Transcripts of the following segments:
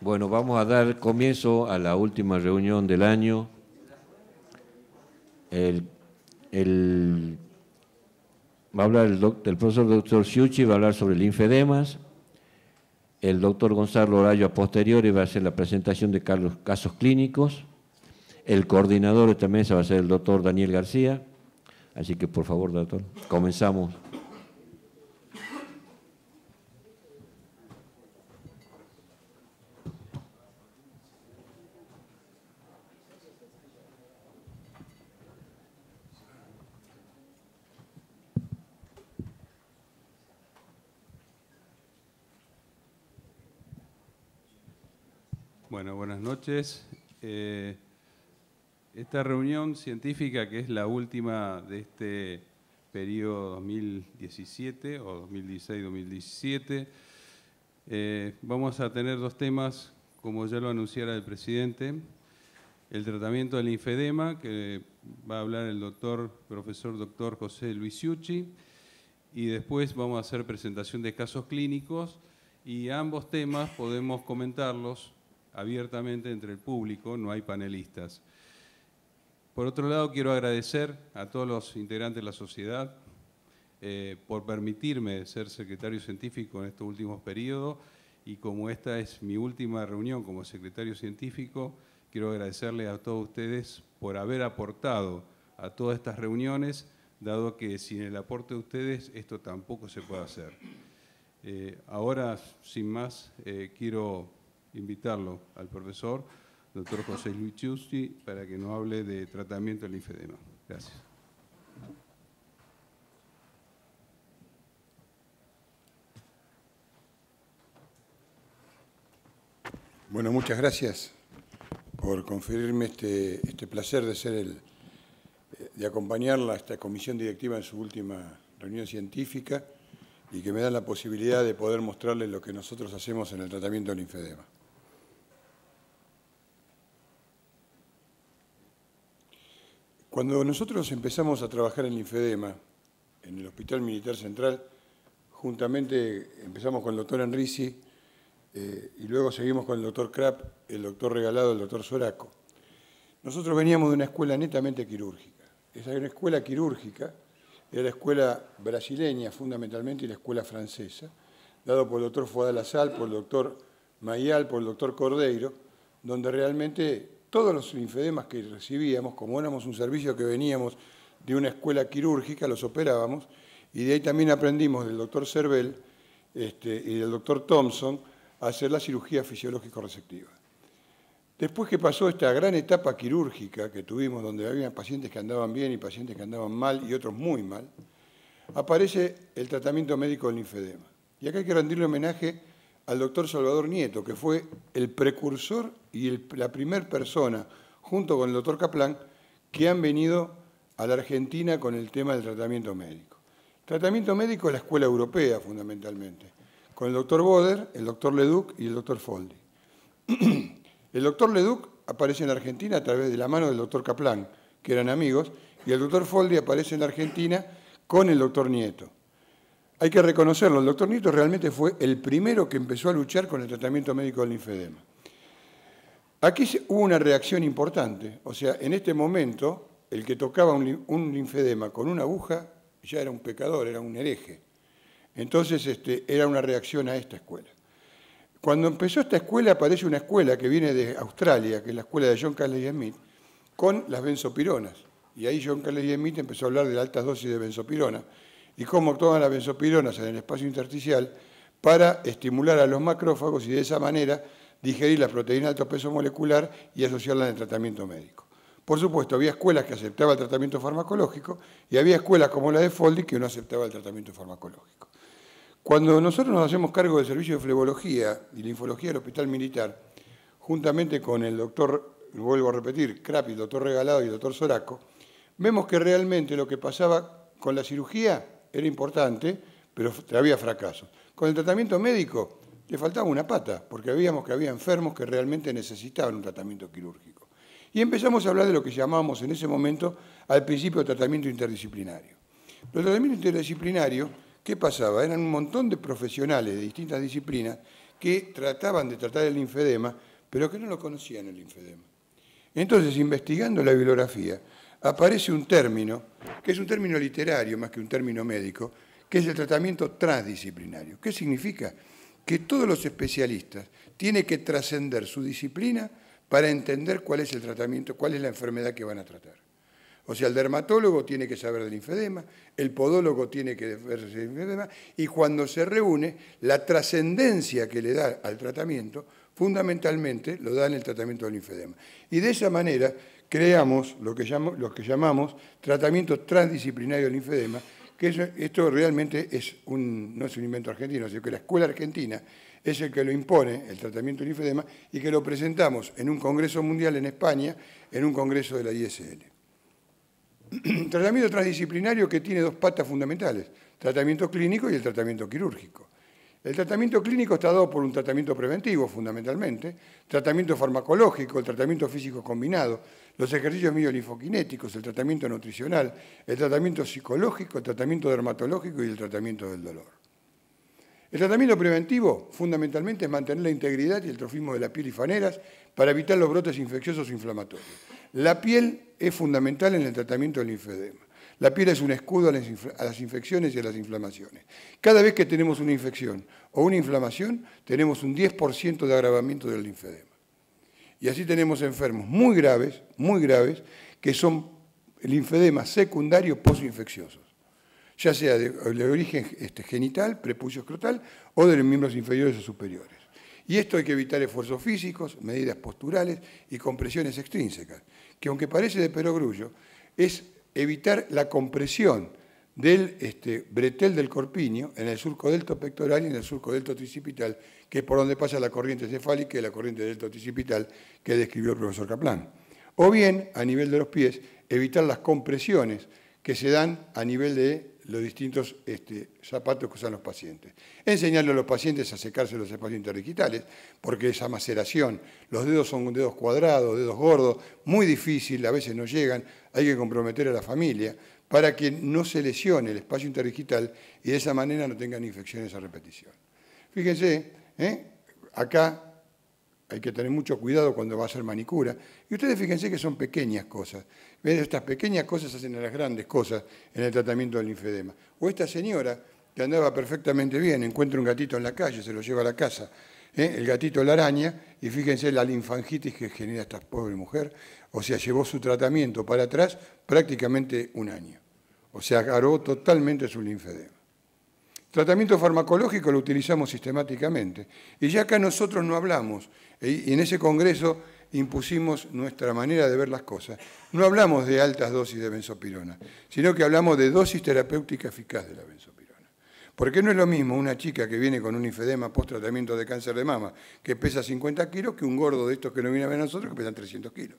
Bueno, vamos a dar comienzo a la última reunión del año. Va a hablar el profesor doctor Sciucci, va a hablar sobre linfedemas. El doctor Gonzalo Horayo a posteriori va a hacer la presentación de casos clínicos. El coordinador de esta mesa va a ser el doctor Daniel García. Así que, por favor, doctor, comenzamos. Bueno, buenas noches. Esta reunión científica, que es la última de este periodo 2017 o 2016-2017, vamos a tener dos temas, como ya lo anunciara el presidente. El tratamiento del linfedema, que va a hablar el profesor doctor José Luis Sciucci, y después vamos a hacer presentación de casos clínicos, y ambos temas podemos comentarlos abiertamente entre el público, no hay panelistas. Por otro lado, quiero agradecer a todos los integrantes de la sociedad por permitirme ser secretario científico en estos últimos periodos, y como esta es mi última reunión como secretario científico, quiero agradecerle a todos ustedes por haber aportado a todas estas reuniones, dado que sin el aporte de ustedes esto tampoco se puede hacer. Ahora, sin más, quiero invitarlo al profesor, doctor José Luis Sciucci, para que nos hable de tratamiento del linfedema. Gracias. Bueno, muchas gracias por conferirme este placer de acompañarla a esta comisión directiva en su última reunión científica y que me dan la posibilidad de poder mostrarles lo que nosotros hacemos en el tratamiento del linfedema. Cuando nosotros empezamos a trabajar en linfedema en el Hospital Militar Central, juntamente empezamos con el doctor Enrisi y luego seguimos con el doctor Krapp, el doctor Regalado, el doctor Soraco. Nosotros veníamos de una escuela netamente quirúrgica. Esa era una escuela quirúrgica, era la escuela brasileña fundamentalmente y la escuela francesa, dado por el doctor Fuadal Azal, por el doctor Mayal, por el doctor Cordeiro, donde realmente todos los linfedemas que recibíamos, como éramos un servicio que veníamos de una escuela quirúrgica, los operábamos, y de ahí también aprendimos del doctor Cervel y del doctor Thompson a hacer la cirugía fisiológico-resectiva. Después que pasó esta gran etapa quirúrgica que tuvimos, donde había pacientes que andaban bien y pacientes que andaban mal y otros muy mal, aparece el tratamiento médico del linfedema. Y acá hay que rendirle homenaje al doctor Salvador Nieto, que fue el precursor y la primera persona, junto con el doctor Kaplan, que han venido a la Argentina con el tema del tratamiento médico. Tratamiento médico es la escuela europea, fundamentalmente, con el doctor Boder, el doctor Leduc y el doctor Foldi. El doctor Leduc aparece en la Argentina a través de la mano del doctor Kaplan, que eran amigos, y el doctor Foldi aparece en la Argentina con el doctor Nieto. Hay que reconocerlo, el doctor Nieto realmente fue el primero que empezó a luchar con el tratamiento médico del linfedema. Aquí hubo una reacción importante, o sea, en este momento, el que tocaba un linfedema con una aguja ya era un pecador, era un hereje. Entonces, era una reacción a esta escuela. Cuando empezó esta escuela, aparece una escuela que viene de Australia, que es la escuela de John Catley Smith, con las benzopironas. Y ahí John Catley Smith empezó a hablar de las altas dosis de benzopirona y cómo actúan las benzopironas en el espacio intersticial para estimular a los macrófagos y de esa manera digerir la proteína de alto peso molecular y asociarla en el tratamiento médico. Por supuesto, había escuelas que aceptaban el tratamiento farmacológico y había escuelas como la de Foldi que no aceptaba el tratamiento farmacológico. Cuando nosotros nos hacemos cargo del servicio de flebología y linfología del Hospital Militar, juntamente con el doctor, vuelvo a repetir, Krapp, el doctor Regalado y el doctor Soraco, vemos que realmente lo que pasaba con la cirugía era importante, pero había fracasos. Con el tratamiento médico le faltaba una pata, porque veíamos que había enfermos que realmente necesitaban un tratamiento quirúrgico. Y empezamos a hablar de lo que llamábamos en ese momento al principio de tratamiento interdisciplinario. Pero el tratamiento interdisciplinario, ¿qué pasaba? Eran un montón de profesionales de distintas disciplinas que trataban de tratar el linfedema, pero que no lo conocían el linfedema. Entonces, investigando la bibliografía, aparece un término, que es un término literario más que un término médico, que es el tratamiento transdisciplinario. ¿Qué significa? Que todos los especialistas tienen que trascender su disciplina para entender cuál es el tratamiento, cuál es la enfermedad que van a tratar. O sea, el dermatólogo tiene que saber del linfedema, el podólogo tiene que ver del linfedema, y cuando se reúne, la trascendencia que le da al tratamiento, fundamentalmente lo da en el tratamiento del linfedema. Y de esa manera creamos lo que llamamos tratamiento transdisciplinario del linfedema, que esto realmente no es un invento argentino, sino que la escuela argentina es el que lo impone, el tratamiento del linfedema, y que lo presentamos en un congreso mundial en España, en un congreso de la ISL. Tratamiento transdisciplinario que tiene dos patas fundamentales, tratamiento clínico y el tratamiento quirúrgico. El tratamiento clínico está dado por un tratamiento preventivo, fundamentalmente, tratamiento farmacológico, el tratamiento físico combinado, los ejercicios miolinfoquinéticos, el tratamiento nutricional, el tratamiento psicológico, el tratamiento dermatológico y el tratamiento del dolor. El tratamiento preventivo, fundamentalmente, es mantener la integridad y el trofismo de la piel y faneras para evitar los brotes infecciosos o inflamatorios. La piel es fundamental en el tratamiento del linfedema. La piel es un escudo a las infecciones y a las inflamaciones. Cada vez que tenemos una infección o una inflamación, tenemos un 10% de agravamiento del linfedema. Y así tenemos enfermos muy graves, que son linfedemas secundarios postinfecciosos, ya sea de origen genital, prepucio escrotal, o de los miembros inferiores o superiores. Y esto hay que evitar esfuerzos físicos, medidas posturales y compresiones extrínsecas, que aunque parece de perogrullo, es evitar la compresión del bretel del corpiño en el surco deltopectoral y en el surco deltotricipital, que es por donde pasa la corriente cefálica y la corriente deltotricipital que describió el profesor Kaplan. O bien, a nivel de los pies, evitar las compresiones que se dan a nivel de los distintos zapatos que usan los pacientes. Enseñarle a los pacientes a secarse los espacios interdigitales, porque esa maceración, los dedos son dedos cuadrados, dedos gordos, muy difícil, a veces no llegan, hay que comprometer a la familia para que no se lesione el espacio interdigital y de esa manera no tengan infecciones a repetición. Fíjense, acá hay que tener mucho cuidado cuando va a hacer manicura. Y ustedes fíjense que son pequeñas cosas. ¿Ven? Estas pequeñas cosas hacen a las grandes cosas en el tratamiento del linfedema. O esta señora que andaba perfectamente bien, encuentra un gatito en la calle, se lo lleva a la casa, el gatito la araña, y fíjense la linfangitis que genera esta pobre mujer. O sea, llevó su tratamiento para atrás prácticamente un año. O sea, agravó totalmente su linfedema. Tratamiento farmacológico lo utilizamos sistemáticamente. Y ya acá nosotros no hablamos, y en ese congreso impusimos nuestra manera de ver las cosas. No hablamos de altas dosis de benzopirona, sino que hablamos de dosis terapéutica eficaz de la benzopirona. Porque no es lo mismo una chica que viene con un linfedema post-tratamiento de cáncer de mama, que pesa 50 kilos, que un gordo de estos que no viene a ver a nosotros, que pesan 300 kilos.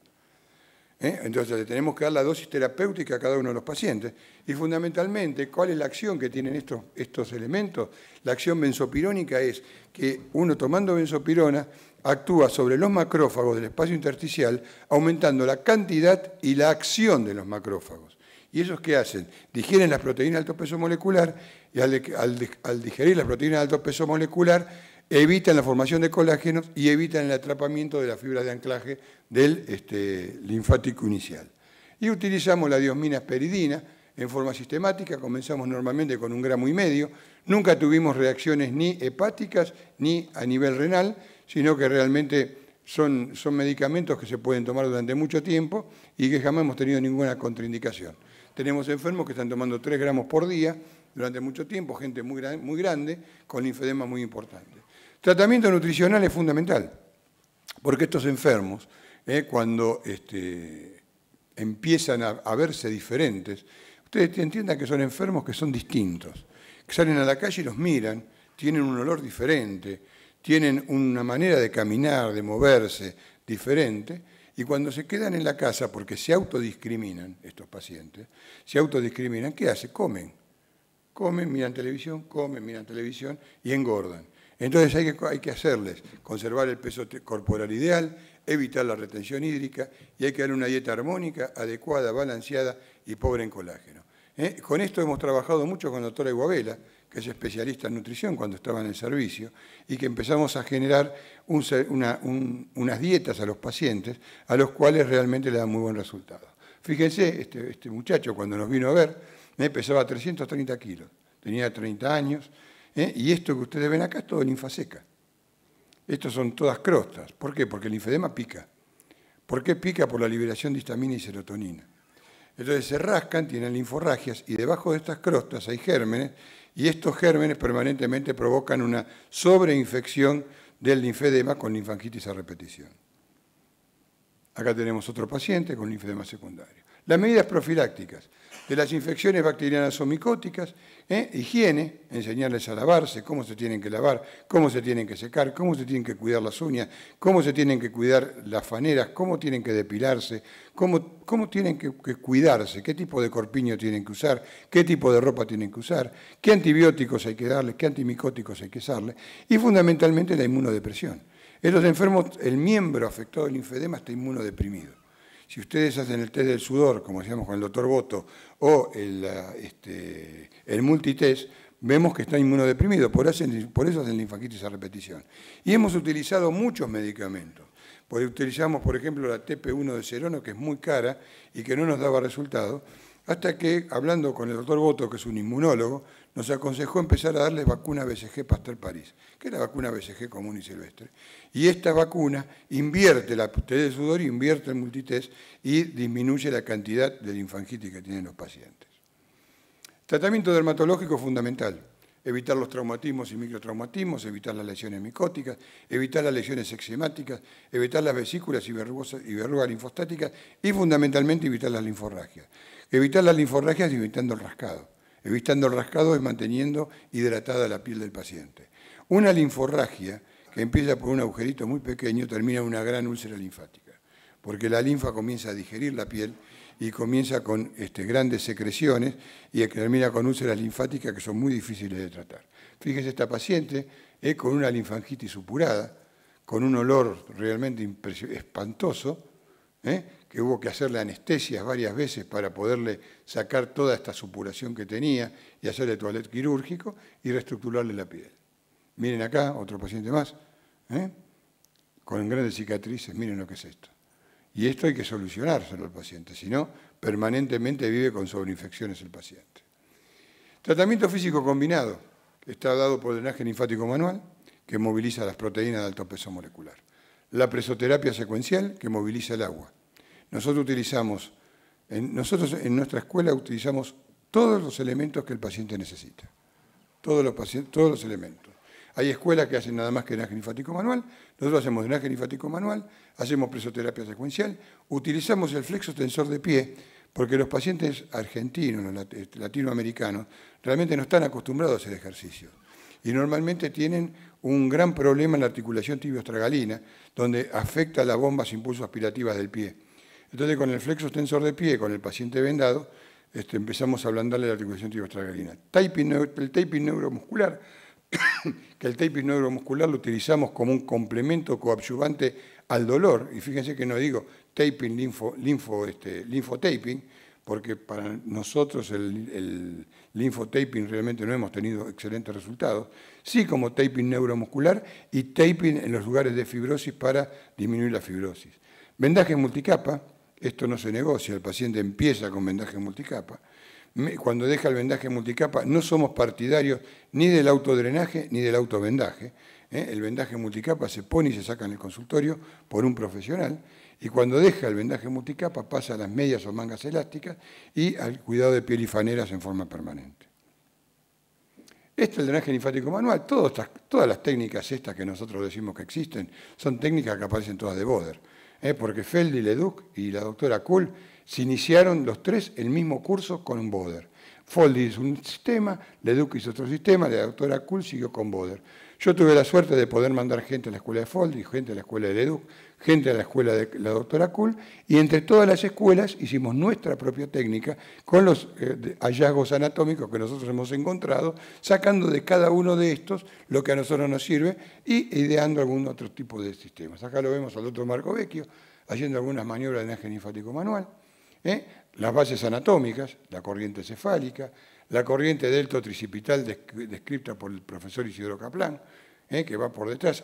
Entonces le tenemos que dar la dosis terapéutica a cada uno de los pacientes. Y fundamentalmente, ¿cuál es la acción que tienen estos elementos? La acción benzopirónica es que uno tomando benzopirona actúa sobre los macrófagos del espacio intersticial, aumentando la cantidad y la acción de los macrófagos. ¿Y esos qué hacen? Digieren las proteínas de alto peso molecular y al digerir las proteínas de alto peso molecular evitan la formación de colágenos y evitan el atrapamiento de las fibras de anclaje del linfático inicial. Y utilizamos la diosmina esperidina en forma sistemática, comenzamos normalmente con 1,5 gramos, nunca tuvimos reacciones ni hepáticas ni a nivel renal, sino que realmente son medicamentos que se pueden tomar durante mucho tiempo y que jamás hemos tenido ninguna contraindicación. Tenemos enfermos que están tomando 3 gramos por día durante mucho tiempo, gente muy grande, con linfedema muy importante. Tratamiento nutricional es fundamental, porque estos enfermos, cuando empiezan a verse diferentes, ustedes entiendan que son enfermos que son distintos, que salen a la calle y los miran, tienen un olor diferente, tienen una manera de caminar, de moverse diferente, y cuando se quedan en la casa, porque se autodiscriminan estos pacientes, ¿qué hacen? Comen, miran televisión y engordan. Entonces hay que hacerles conservar el peso corporal ideal, evitar la retención hídrica y hay que darle una dieta armónica, adecuada, balanceada y pobre en colágeno. Con esto hemos trabajado mucho con la doctora Iguabela, que es especialista en nutrición cuando estaba en el servicio, y que empezamos a generar unas dietas a los pacientes, a los cuales realmente le dan muy buen resultado. Fíjense, este muchacho cuando nos vino a ver, pesaba 330 kilos, tenía 30 años, y esto que ustedes ven acá es todo linfa seca. Estos son todas crostas. ¿Por qué? Porque el linfedema pica. ¿Por qué pica? Por la liberación de histamina y serotonina. Entonces se rascan, tienen linforragias, y debajo de estas crostas hay gérmenes, y estos gérmenes permanentemente provocan una sobreinfección del linfedema con linfangitis a repetición. Acá tenemos otro paciente con linfedema secundario. Las medidas profilácticas de las infecciones bacterianas o micóticas, higiene, enseñarles a lavarse, cómo se tienen que lavar, cómo se tienen que secar, cómo se tienen que cuidar las uñas, cómo se tienen que cuidar las faneras, cómo tienen que depilarse, cómo tienen que cuidarse, qué tipo de corpiño tienen que usar, qué tipo de ropa tienen que usar, qué antibióticos hay que darles, qué antimicóticos hay que usarles, y fundamentalmente la inmunodepresión. En los enfermos, el miembro afectado del linfedema está inmunodeprimido. Si ustedes hacen el test del sudor, como hacíamos con el doctor Boto, o el multitest, vemos que está inmunodeprimido, por eso hacen linfangitis a repetición. Y hemos utilizado muchos medicamentos. Utilizamos, por ejemplo, la TP1 de Serono, que es muy cara y que no nos daba resultado, hasta que, hablando con el doctor Boto, que es un inmunólogo, nos aconsejó empezar a darles vacuna BCG Pasteur-París, que es la vacuna BCG común y silvestre. Y esta vacuna invierte la test de sudor, invierte el multitest y disminuye la cantidad de linfangitis que tienen los pacientes. Tratamiento dermatológico fundamental. Evitar los traumatismos y microtraumatismos, evitar las lesiones micóticas, evitar las lesiones eczemáticas, evitar las vesículas y verrugas linfostáticas y fundamentalmente evitar las linforragias. Evitar las linforragias evitando el rascado. Evitando el rascado es manteniendo hidratada la piel del paciente. Una linforragia que empieza por un agujerito muy pequeño termina en una gran úlcera linfática, porque la linfa comienza a digerir la piel y comienza con grandes secreciones y termina con úlceras linfáticas que son muy difíciles de tratar. Fíjese esta paciente con una linfangitis supurada, con un olor realmente espantoso, que hubo que hacerle anestesias varias veces para poderle sacar toda esta supuración que tenía y hacerle toilette quirúrgico y reestructurarle la piel. Miren acá, otro paciente más, con grandes cicatrices, miren lo que es esto. Y esto hay que solucionárselo al paciente, si no, permanentemente vive con sobreinfecciones el paciente. Tratamiento físico combinado, que está dado por drenaje linfático manual, que moviliza las proteínas de alto peso molecular. La presoterapia secuencial, que moviliza el agua. Nosotros en nuestra escuela utilizamos todos los elementos que el paciente necesita. Todos los elementos. Hay escuelas que hacen nada más que drenaje linfático manual, nosotros hacemos drenaje linfático manual, hacemos presoterapia secuencial, utilizamos el flexo tensor de pie, porque los pacientes argentinos, latinoamericanos, realmente no están acostumbrados a hacer ejercicio. Y normalmente tienen un gran problema en la articulación tibio-astragalina, donde afecta las bombas impulso aspirativas del pie. Entonces, con el flexo tensor de pie, con el paciente vendado, empezamos a ablandarle la articulación tibio-astragalina. El taping neuromuscular, que el taping neuromuscular lo utilizamos como un complemento coadyuvante al dolor, y fíjense que no digo taping, linfotaping, porque para nosotros el linfotaping realmente no hemos tenido excelentes resultados, sí como taping neuromuscular y taping en los lugares de fibrosis para disminuir la fibrosis. Vendaje multicapa, esto no se negocia, el paciente empieza con vendaje multicapa. Cuando deja el vendaje multicapa no somos partidarios ni del autodrenaje ni del autovendaje. El vendaje multicapa se pone y se saca en el consultorio por un profesional, y cuando deja el vendaje multicapa pasa a las medias o mangas elásticas y al cuidado de piel y faneras en forma permanente. Este es el drenaje linfático manual. Todas las técnicas estas que nosotros decimos que existen son técnicas que aparecen todas de Boder, porque Feldi, Leduc y la doctora Kuhl se iniciaron los tres el mismo curso con un Boder. Feldi hizo un sistema, Leduc hizo otro sistema, la doctora Kuhl siguió con Boder. Yo tuve la suerte de poder mandar gente a la escuela de Feldi, gente a la escuela de Leduc, gente a la escuela de la doctora Kuhl, y entre todas las escuelas hicimos nuestra propia técnica con los hallazgos anatómicos que nosotros hemos encontrado, sacando de cada uno de estos lo que a nosotros nos sirve y ideando algún otro tipo de sistemas. Acá lo vemos al doctor Marco Vecchio haciendo algunas maniobras de drenaje linfático manual, las bases anatómicas, la corriente cefálica, la corriente deltotricipital descrita por el profesor Isidro Kaplan, que va por detrás.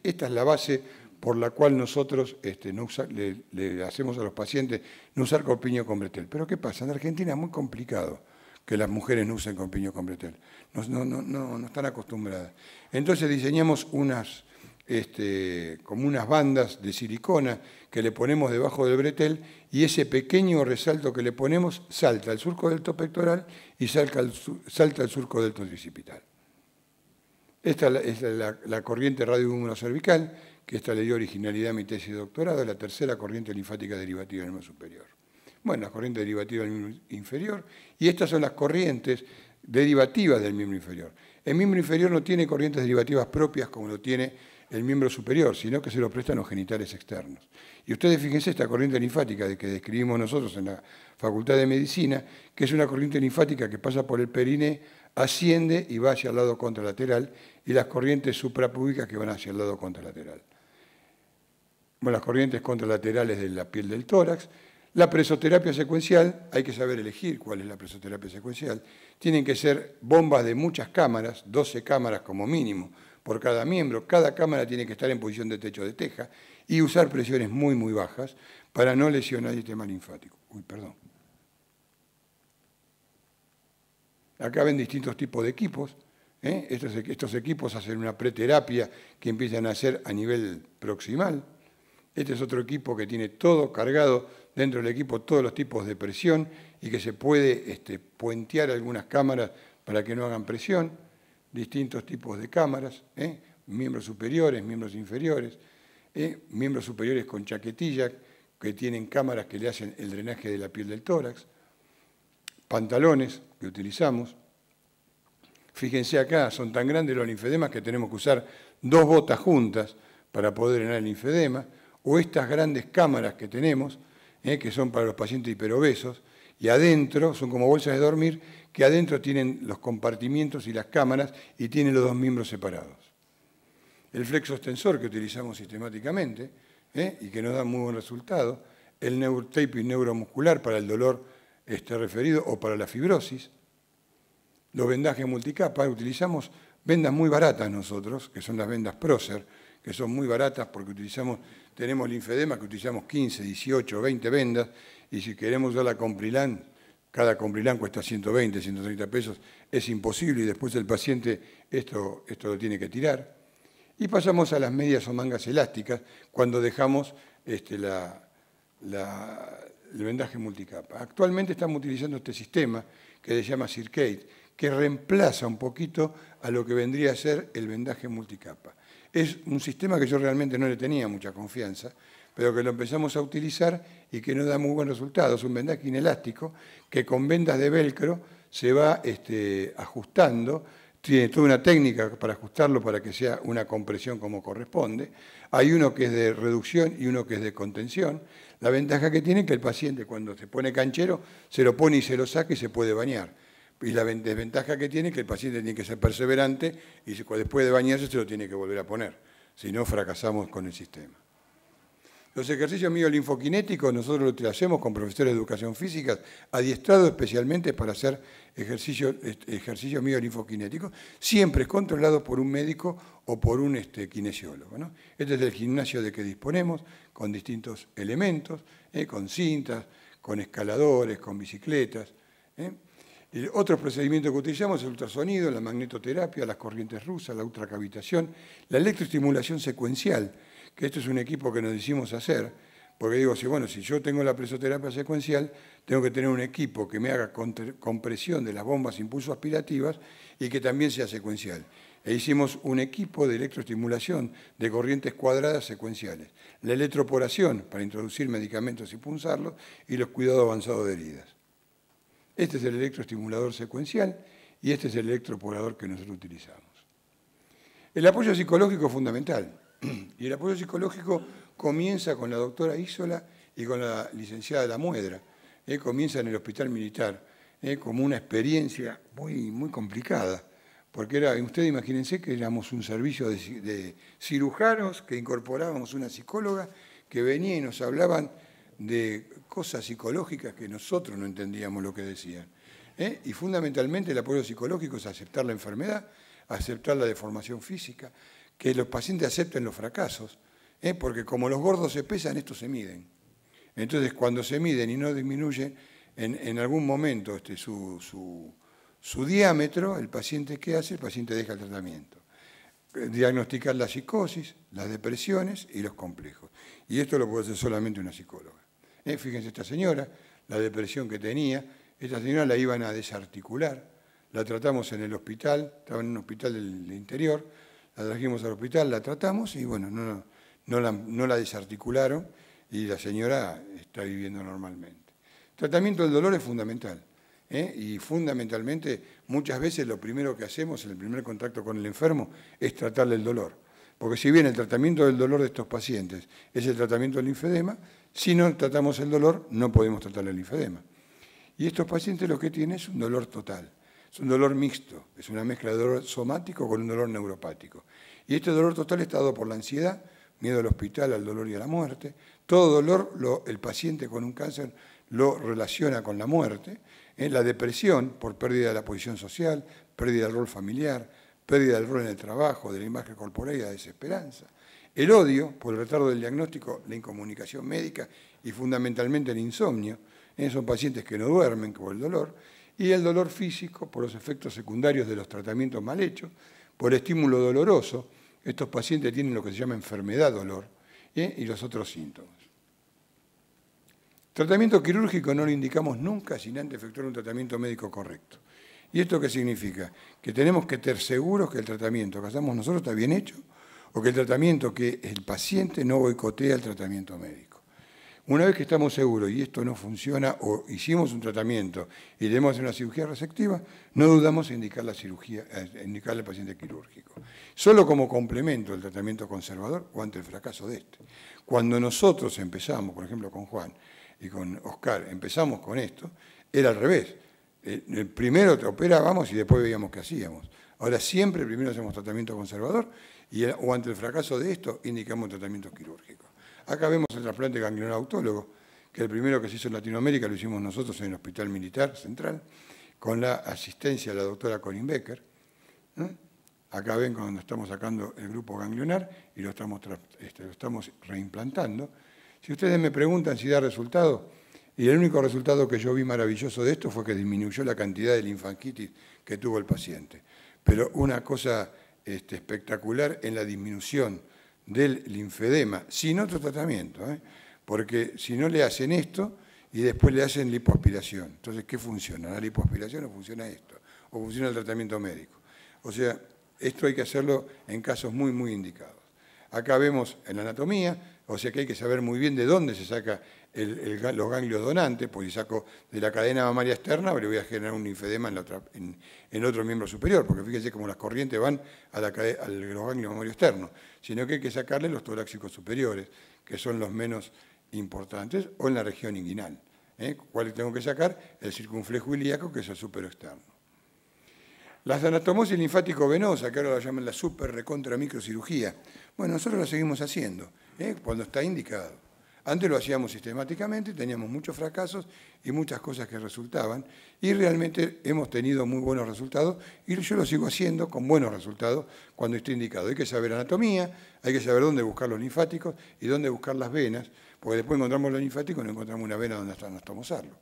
Esta es la base por la cual nosotros le hacemos a los pacientes no usar corpiño con bretel. Pero ¿qué pasa? En Argentina es muy complicado que las mujeres no usen corpiño con bretel. No están acostumbradas. Entonces diseñamos como unas bandas de silicona que le ponemos debajo del bretel, y ese pequeño resalto que le ponemos salta al surco deltopectoral y salta al surco deltotricipital. Esta es la corriente radiohúmero cervical, que esta le dio originalidad a mi tesis de doctorado, la tercera corriente linfática derivativa del miembro superior. Bueno, la corriente derivativa del miembro inferior, y estas son las corrientes derivativas del miembro inferior. El miembro inferior no tiene corrientes derivativas propias como lo tiene el miembro superior, sino que se lo prestan los genitales externos. Y ustedes fíjense esta corriente linfática que describimos nosotros en la Facultad de Medicina, que es una corriente linfática que pasa por el periné, asciende y va hacia el lado contralateral, y las corrientes suprapúbicas que van hacia el lado contralateral. Bueno, las corrientes contralaterales de la piel del tórax. La presoterapia secuencial, hay que saber elegir cuál es la presoterapia secuencial. Tienen que ser bombas de muchas cámaras, 12 cámaras como mínimo por cada miembro. Cada cámara tiene que estar en posición de techo de teja y usar presiones muy, muy bajas para no lesionar el sistema linfático. Uy, perdón. Acá ven distintos tipos de equipos. Estos equipos hacen una preterapia que empiezan a hacer a nivel proximal. Este es otro equipo que tiene todo cargado dentro del equipo, todos los tipos de presión, y que se puede puentear algunas cámaras para que no hagan presión. Distintos tipos de cámaras, miembros superiores, miembros inferiores, miembros superiores con chaquetilla, que tienen cámaras que le hacen el drenaje de la piel del tórax, pantalones que utilizamos. Fíjense acá, son tan grandes los linfedemas que tenemos que usar 2 botas juntas para poder drenar el linfedema, o estas grandes cámaras que tenemos, que son para los pacientes hiperobesos, y adentro son como bolsas de dormir, que adentro tienen los compartimientos y las cámaras y tienen los 2 miembros separados. El flexo extensor que utilizamos sistemáticamente y que nos da muy buen resultado, el neurotaping neuromuscular para el dolor referido o para la fibrosis, los vendajes multicapa. Utilizamos vendas muy baratas nosotros, que son las vendas Procer, que son muy baratas porque tenemos linfedema que utilizamos 15, 18, 20 vendas, y si queremos usar la Comprilán, cada Comprilán cuesta 120, 130 pesos, es imposible, y después el paciente esto lo tiene que tirar. Y pasamos a las medias o mangas elásticas cuando dejamos el vendaje multicapa. Actualmente estamos utilizando este sistema que se llama Circade, que reemplaza un poquito a lo que vendría a ser el vendaje multicapa. Es un sistema que yo realmente no le tenía mucha confianza, pero que lo empezamos a utilizar y que nos da muy buen resultado. Es un vendaje inelástico que con vendas de velcro se va ajustando. Tiene toda una técnica para ajustarlo para que sea una compresión como corresponde. Hay uno que es de reducción y uno que es de contención. La ventaja que tiene es que el paciente, cuando se pone canchero, se lo pone y se lo saca y se puede bañar. Y la desventaja que tiene es que el paciente tiene que ser perseverante y después de bañarse se lo tiene que volver a poner. Si no, fracasamos con el sistema. Los ejercicios miolinfoquinéticos nosotros lo hacemos con profesores de educación física, adiestrados especialmente para hacer ejercicios miolinfoquinéticos, siempre controlados por un médico o por un kinesiólogo, ¿no? Este es el gimnasio de que disponemos, con distintos elementos, con cintas, con escaladores, con bicicletas. Otros procedimientos que utilizamos es el ultrasonido, la magnetoterapia, las corrientes rusas, la ultracavitación, la electroestimulación secuencial, que esto es un equipo que nos hicimos hacer, porque digo, si yo tengo la presoterapia secuencial, tengo que tener un equipo que me haga compresión de las bombas impulso aspirativas y que también sea secuencial. E hicimos un equipo de electroestimulación de corrientes cuadradas secuenciales, la electroporación para introducir medicamentos y punzarlos, y los cuidados avanzados de heridas. Este es el electroestimulador secuencial y este es el electroporador que nosotros utilizamos. El apoyo psicológico es fundamental. Y el apoyo psicológico comienza con la doctora Isola y con la licenciada La Muedra. Comienza en el Hospital Militar, como una experiencia muy, muy complicada. Porque ustedes imagínense que éramos un servicio de cirujanos que incorporábamos una psicóloga que venía y nos hablaban de cosas psicológicas que nosotros no entendíamos lo que decían. Y fundamentalmente el apoyo psicológico es aceptar la enfermedad, aceptar la deformación física, que los pacientes acepten los fracasos, porque como los gordos se pesan, estos se miden. Entonces, cuando se miden y no disminuyen en algún momento su diámetro, el paciente, ¿qué hace? El paciente deja el tratamiento. Diagnosticar la psicosis, las depresiones y los complejos. Y esto lo puede hacer solamente una psicóloga. Fíjense esta señora, la depresión que tenía, esta señora la iban a desarticular, la tratamos en el hospital, estaba en un hospital del interior, la trajimos al hospital, la tratamos y bueno, no la desarticularon y la señora está viviendo normalmente. El tratamiento del dolor es fundamental. Y fundamentalmente, muchas veces lo primero que hacemos en el primer contacto con el enfermo es tratarle el dolor. Porque si bien el tratamiento del dolor de estos pacientes es el tratamiento del linfedema, si no tratamos el dolor, no podemos tratar el linfedema. Y estos pacientes lo que tienen es un dolor total, es un dolor mixto, es una mezcla de dolor somático con un dolor neuropático. Y este dolor total está dado por la ansiedad, miedo al hospital, al dolor y a la muerte. Todo dolor, el paciente con un cáncer lo relaciona con la muerte. La depresión por pérdida de la posición social, pérdida del rol familiar, pérdida del rol en el trabajo, de la imagen corporal y la desesperanza. El odio por el retardo del diagnóstico, la incomunicación médica y fundamentalmente el insomnio. Son pacientes que no duermen por el dolor. Y el dolor físico por los efectos secundarios de los tratamientos mal hechos, por estímulo doloroso. Estos pacientes tienen lo que se llama enfermedad dolor y los otros síntomas. Tratamiento quirúrgico no lo indicamos nunca sin antes efectuar un tratamiento médico correcto. ¿Y esto qué significa? Que tenemos que estar seguros que el tratamiento que hacemos nosotros está bien hecho o que el tratamiento que el paciente no boicotea el tratamiento médico. Una vez que estamos seguros y esto no funciona o hicimos un tratamiento y debemos hacer una cirugía resectiva, no dudamos en indicar la cirugía, indicarle al paciente quirúrgico. Solo como complemento del tratamiento conservador o ante el fracaso de este. Cuando nosotros empezamos, por ejemplo con Juan y con Oscar, empezamos con esto, era al revés. Primero operábamos y después veíamos qué hacíamos. Ahora siempre primero hacemos tratamiento conservador o ante el fracaso de esto indicamos tratamiento quirúrgico. Acá vemos el trasplante ganglionar autólogo, que el primero que se hizo en Latinoamérica lo hicimos nosotros en el Hospital Militar Central, con la asistencia de la doctora Corinne Becker. Acá ven cuando estamos sacando el grupo ganglionar y lo estamos reimplantando. Si ustedes me preguntan si da resultado, y el único resultado que yo vi maravilloso de esto fue que disminuyó la cantidad de linfangitis que tuvo el paciente. Pero una cosa espectacular en la disminución del linfedema, sin otro tratamiento, porque si no le hacen esto y después le hacen lipoaspiración. Entonces, ¿qué funciona? ¿La lipoaspiración o funciona esto? ¿O funciona el tratamiento médico? O sea, esto hay que hacerlo en casos muy, muy indicados. Acá vemos en la anatomía, o sea que hay que saber muy bien de dónde se saca los ganglios donantes, pues si saco de la cadena mamaria externa, le voy a generar un linfedema en otro miembro superior, porque fíjense cómo las corrientes van a los ganglios mamarios externos, sino que hay que sacarle los torácicos superiores, que son los menos importantes, o en la región inguinal. ¿Cuál tengo que sacar? El circunflejo ilíaco, que es el superexterno. Las anatomosis linfático-venosa, que ahora la llaman la super recontra microcirugía, bueno, nosotros la seguimos haciendo, cuando está indicado. Antes lo hacíamos sistemáticamente, teníamos muchos fracasos y muchas cosas que resultaban, y realmente hemos tenido muy buenos resultados, y yo lo sigo haciendo con buenos resultados cuando esté indicado. Hay que saber anatomía, hay que saber dónde buscar los linfáticos y dónde buscar las venas, porque después encontramos los linfáticos y no encontramos una vena donde no estamos usarlo.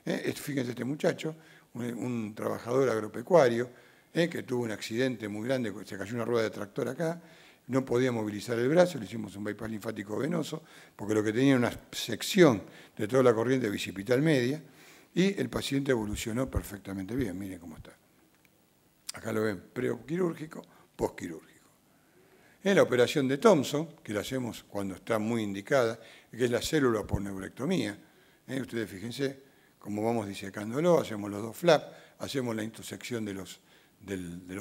Fíjense este muchacho, un trabajador agropecuario, que tuvo un accidente muy grande, se cayó una rueda de tractor acá, no podía movilizar el brazo, le hicimos un bypass linfático venoso, porque lo que tenía era una sección de toda la corriente bicipital media, y el paciente evolucionó perfectamente bien, miren cómo está. Acá lo ven, prequirúrgico, postquirúrgico. En la operación de Thompson, que la hacemos cuando está muy indicada, que es la célula por neurectomía, ustedes fíjense cómo vamos disecándolo, hacemos los dos flaps, hacemos la intersección de los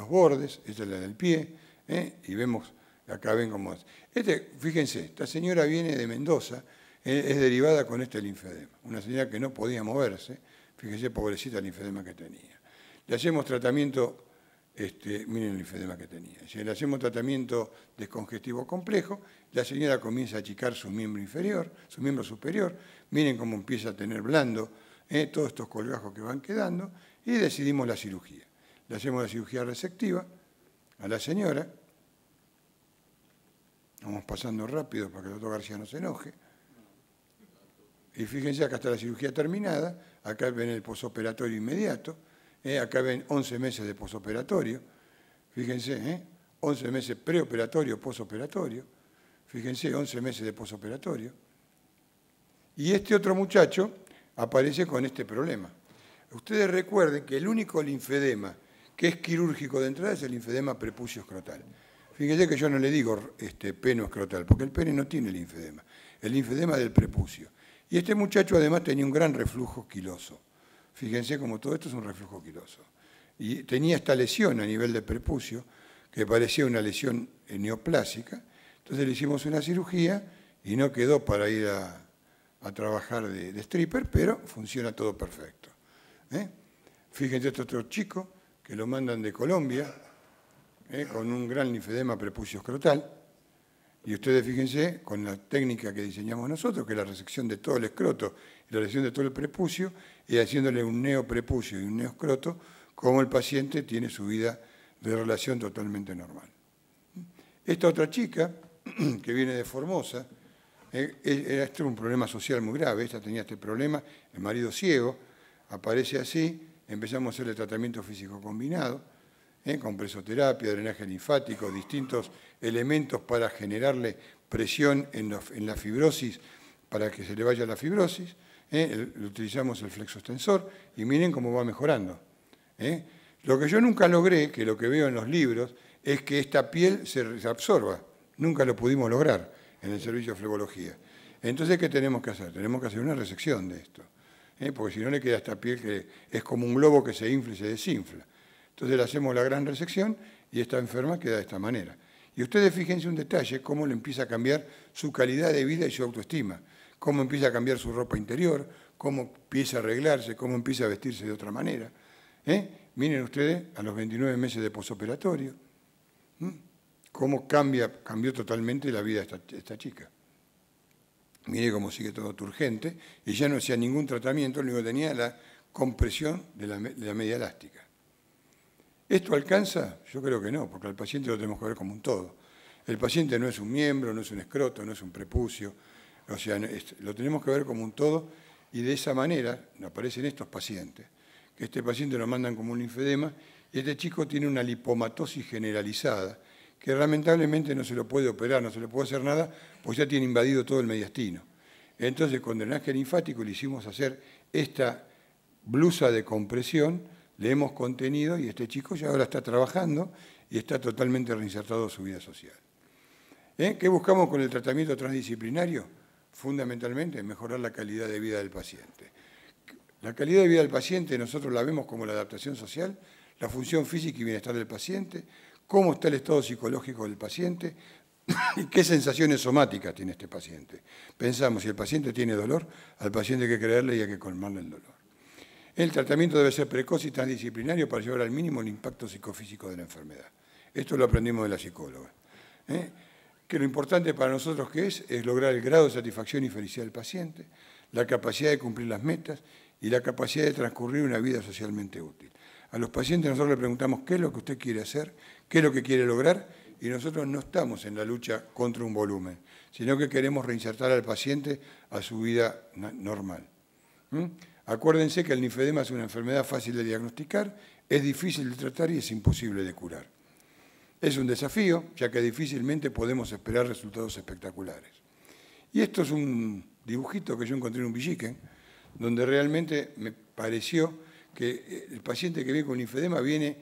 bordes, esta es la del pie, y vemos, acá ven cómo es. Fíjense, esta señora viene de Mendoza, es derivada con este linfedema, una señora que no podía moverse, fíjense, pobrecita el linfedema que tenía. Le hacemos tratamiento, miren el linfedema que tenía, si le hacemos tratamiento descongestivo complejo, la señora comienza a achicar su miembro inferior, su miembro superior, miren cómo empieza a tener blando, todos estos colgajos que van quedando, Y decidimos la cirugía. Le hacemos la cirugía resectiva a la señora. Vamos pasando rápido para que el doctor García no se enoje. Y fíjense, acá está la cirugía terminada, acá ven el posoperatorio inmediato, acá ven 11 meses de posoperatorio, fíjense, 11 meses preoperatorio, posoperatorio, fíjense, 11 meses de posoperatorio. Y este otro muchacho aparece con este problema. Ustedes recuerden que el único linfedema que es quirúrgico de entrada es el linfedema prepucio escrotal. Fíjense que yo no le digo peno escrotal, porque el pene no tiene linfedema, el linfedema del prepucio. Y este muchacho además tenía un gran reflujo quiloso. Fíjense como todo esto es un reflujo quiloso. Y tenía esta lesión a nivel de prepucio, que parecía una lesión neoplásica. Entonces le hicimos una cirugía y no quedó para ir a trabajar de stripper, pero funciona todo perfecto. Fíjense este otro chico que lo mandan de Colombia, con un gran linfedema prepucio escrotal. Y ustedes fíjense, con la técnica que diseñamos nosotros, que es la resección de todo el escroto y la resección de todo el prepucio, y haciéndole un neoprepucio y un neoescroto, como el paciente tiene su vida de relación totalmente normal. Esta otra chica, que viene de Formosa, este era un problema social muy grave, esta tenía este problema, el marido ciego, aparece así, empezamos a hacerle tratamiento físico combinado, con presoterapia, drenaje linfático, distintos elementos para generarle presión en la fibrosis para que se le vaya la fibrosis. Utilizamos el flexostensor y miren cómo va mejorando. Lo que yo nunca logré, que lo que veo en los libros, es que esta piel se absorba. Nunca lo pudimos lograr en el servicio de flebología. Entonces, ¿qué tenemos que hacer? Tenemos que hacer una resección de esto. Porque si no le queda esta piel que es como un globo que se infla y se desinfla. Entonces le hacemos la gran resección y esta enferma queda de esta manera. Y ustedes fíjense un detalle, cómo le empieza a cambiar su calidad de vida y su autoestima, cómo empieza a cambiar su ropa interior, cómo empieza a arreglarse, cómo empieza a vestirse de otra manera. Miren ustedes a los 29 meses de posoperatorio, cómo cambió totalmente la vida de esta chica. Mire cómo sigue todo turgente y ya no hacía ningún tratamiento, lo único que tenía era la compresión de la media elástica. ¿Esto alcanza? Yo creo que no, porque al paciente lo tenemos que ver como un todo. El paciente no es un miembro, no es un escroto, no es un prepucio, o sea, lo tenemos que ver como un todo y de esa manera aparecen estos pacientes, que este paciente lo mandan como un linfedema y este chico tiene una lipomatosis generalizada, que lamentablemente no se lo puede operar, no se le puede hacer nada, pues ya tiene invadido todo el mediastino. Entonces, con drenaje linfático le hicimos hacer esta blusa de compresión, le hemos contenido y este chico ya ahora está trabajando y está totalmente reinsertado en su vida social. ¿Qué buscamos con el tratamiento transdisciplinario? Fundamentalmente mejorar la calidad de vida del paciente. La calidad de vida del paciente nosotros la vemos como la adaptación social, la función física y bienestar del paciente, cómo está el estado psicológico del paciente y qué sensaciones somáticas tiene este paciente. Pensamos, si el paciente tiene dolor, al paciente hay que creerle y hay que colmarle el dolor. El tratamiento debe ser precoz y transdisciplinario para llevar al mínimo el impacto psicofísico de la enfermedad. Esto lo aprendimos de la psicóloga. Que lo importante para nosotros que es lograr el grado de satisfacción y felicidad del paciente, la capacidad de cumplir las metas y la capacidad de transcurrir una vida socialmente útil. A los pacientes nosotros les preguntamos qué es lo que usted quiere hacer, qué es lo que quiere lograr, y nosotros no estamos en la lucha contra un volumen, sino que queremos reinsertar al paciente a su vida normal. Acuérdense que el linfedema es una enfermedad fácil de diagnosticar, es difícil de tratar y es imposible de curar. Es un desafío, ya que difícilmente podemos esperar resultados espectaculares. Y esto es un dibujito que yo encontré en un villiquen, donde realmente me pareció que el paciente que viene con linfedema viene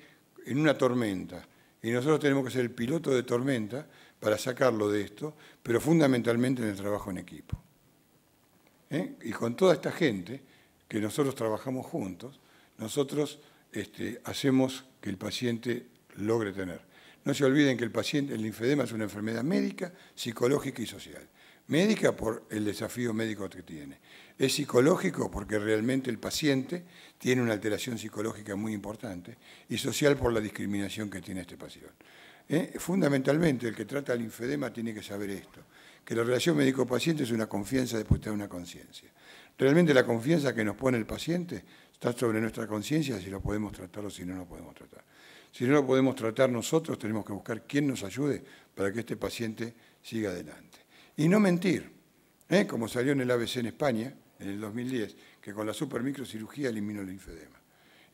en una tormenta, y nosotros tenemos que ser el piloto de tormenta para sacarlo de esto, pero fundamentalmente en el trabajo en equipo. Y con toda esta gente que nosotros trabajamos juntos, nosotros hacemos que el paciente logre tener. No se olviden que el linfedema es una enfermedad médica, psicológica y social. Médica por el desafío médico que tiene. Es psicológico porque realmente el paciente tiene una alteración psicológica muy importante y social por la discriminación que tiene este paciente. Fundamentalmente el que trata el linfedema tiene que saber esto, que la relación médico-paciente es una confianza depositada en una conciencia. Realmente la confianza que nos pone el paciente está sobre nuestra conciencia si lo podemos tratar o si no lo podemos tratar. Si no lo podemos tratar nosotros, tenemos que buscar quién nos ayude para que este paciente siga adelante. Y no mentir, como salió en el ABC en España, en el 2010, que con la supermicrocirugía eliminó el linfedema.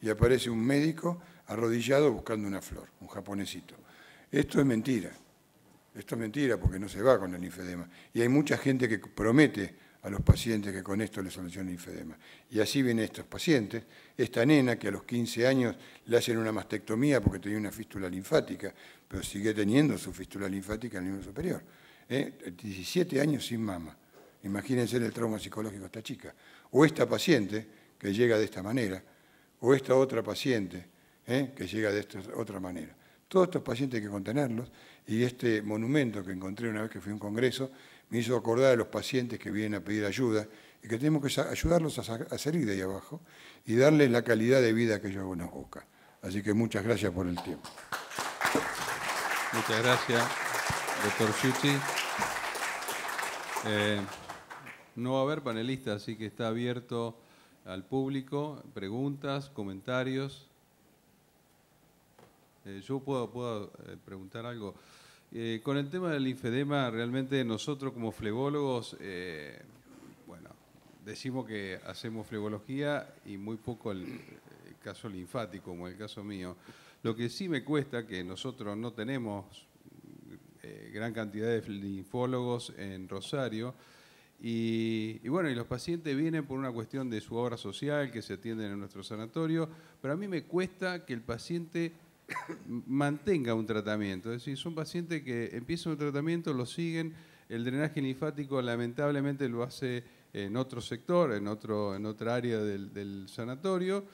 Y aparece un médico arrodillado buscando una flor, un japonesito. Esto es mentira porque no se va con el linfedema. Y hay mucha gente que promete a los pacientes que con esto les soluciona el linfedema. Y así vienen estos pacientes, esta nena que a los 15 años le hacen una mastectomía porque tenía una fístula linfática, pero sigue teniendo su fístula linfática al nivel superior. 17 años sin mama. Imagínense el trauma psicológico de esta chica. O esta paciente que llega de esta manera, o esta otra paciente que llega de esta otra manera. Todos estos pacientes hay que contenerlos, y este monumento que encontré una vez que fui a un congreso me hizo acordar a los pacientes que vienen a pedir ayuda y que tenemos que ayudarlos a salir de ahí abajo y darles la calidad de vida que ellos nos buscan. Así que muchas gracias por el tiempo. Muchas gracias, doctor Sciucci. No va a haber panelistas, así que está abierto al público, preguntas, comentarios. Yo puedo preguntar algo. Con el tema del linfedema, realmente nosotros como flebólogos, bueno, decimos que hacemos flebología y muy poco el caso linfático, como el caso mío. Lo que sí me cuesta, que nosotros no tenemos gran cantidad de linfólogos en Rosario, y bueno, y los pacientes vienen por una cuestión de su obra social, que se atienden en nuestro sanatorio, pero a mí me cuesta que el paciente mantenga un tratamiento. Es decir, son pacientes que empiezan un tratamiento, lo siguen, el drenaje linfático lamentablemente lo hace en otro sector, en otra área del sanatorio,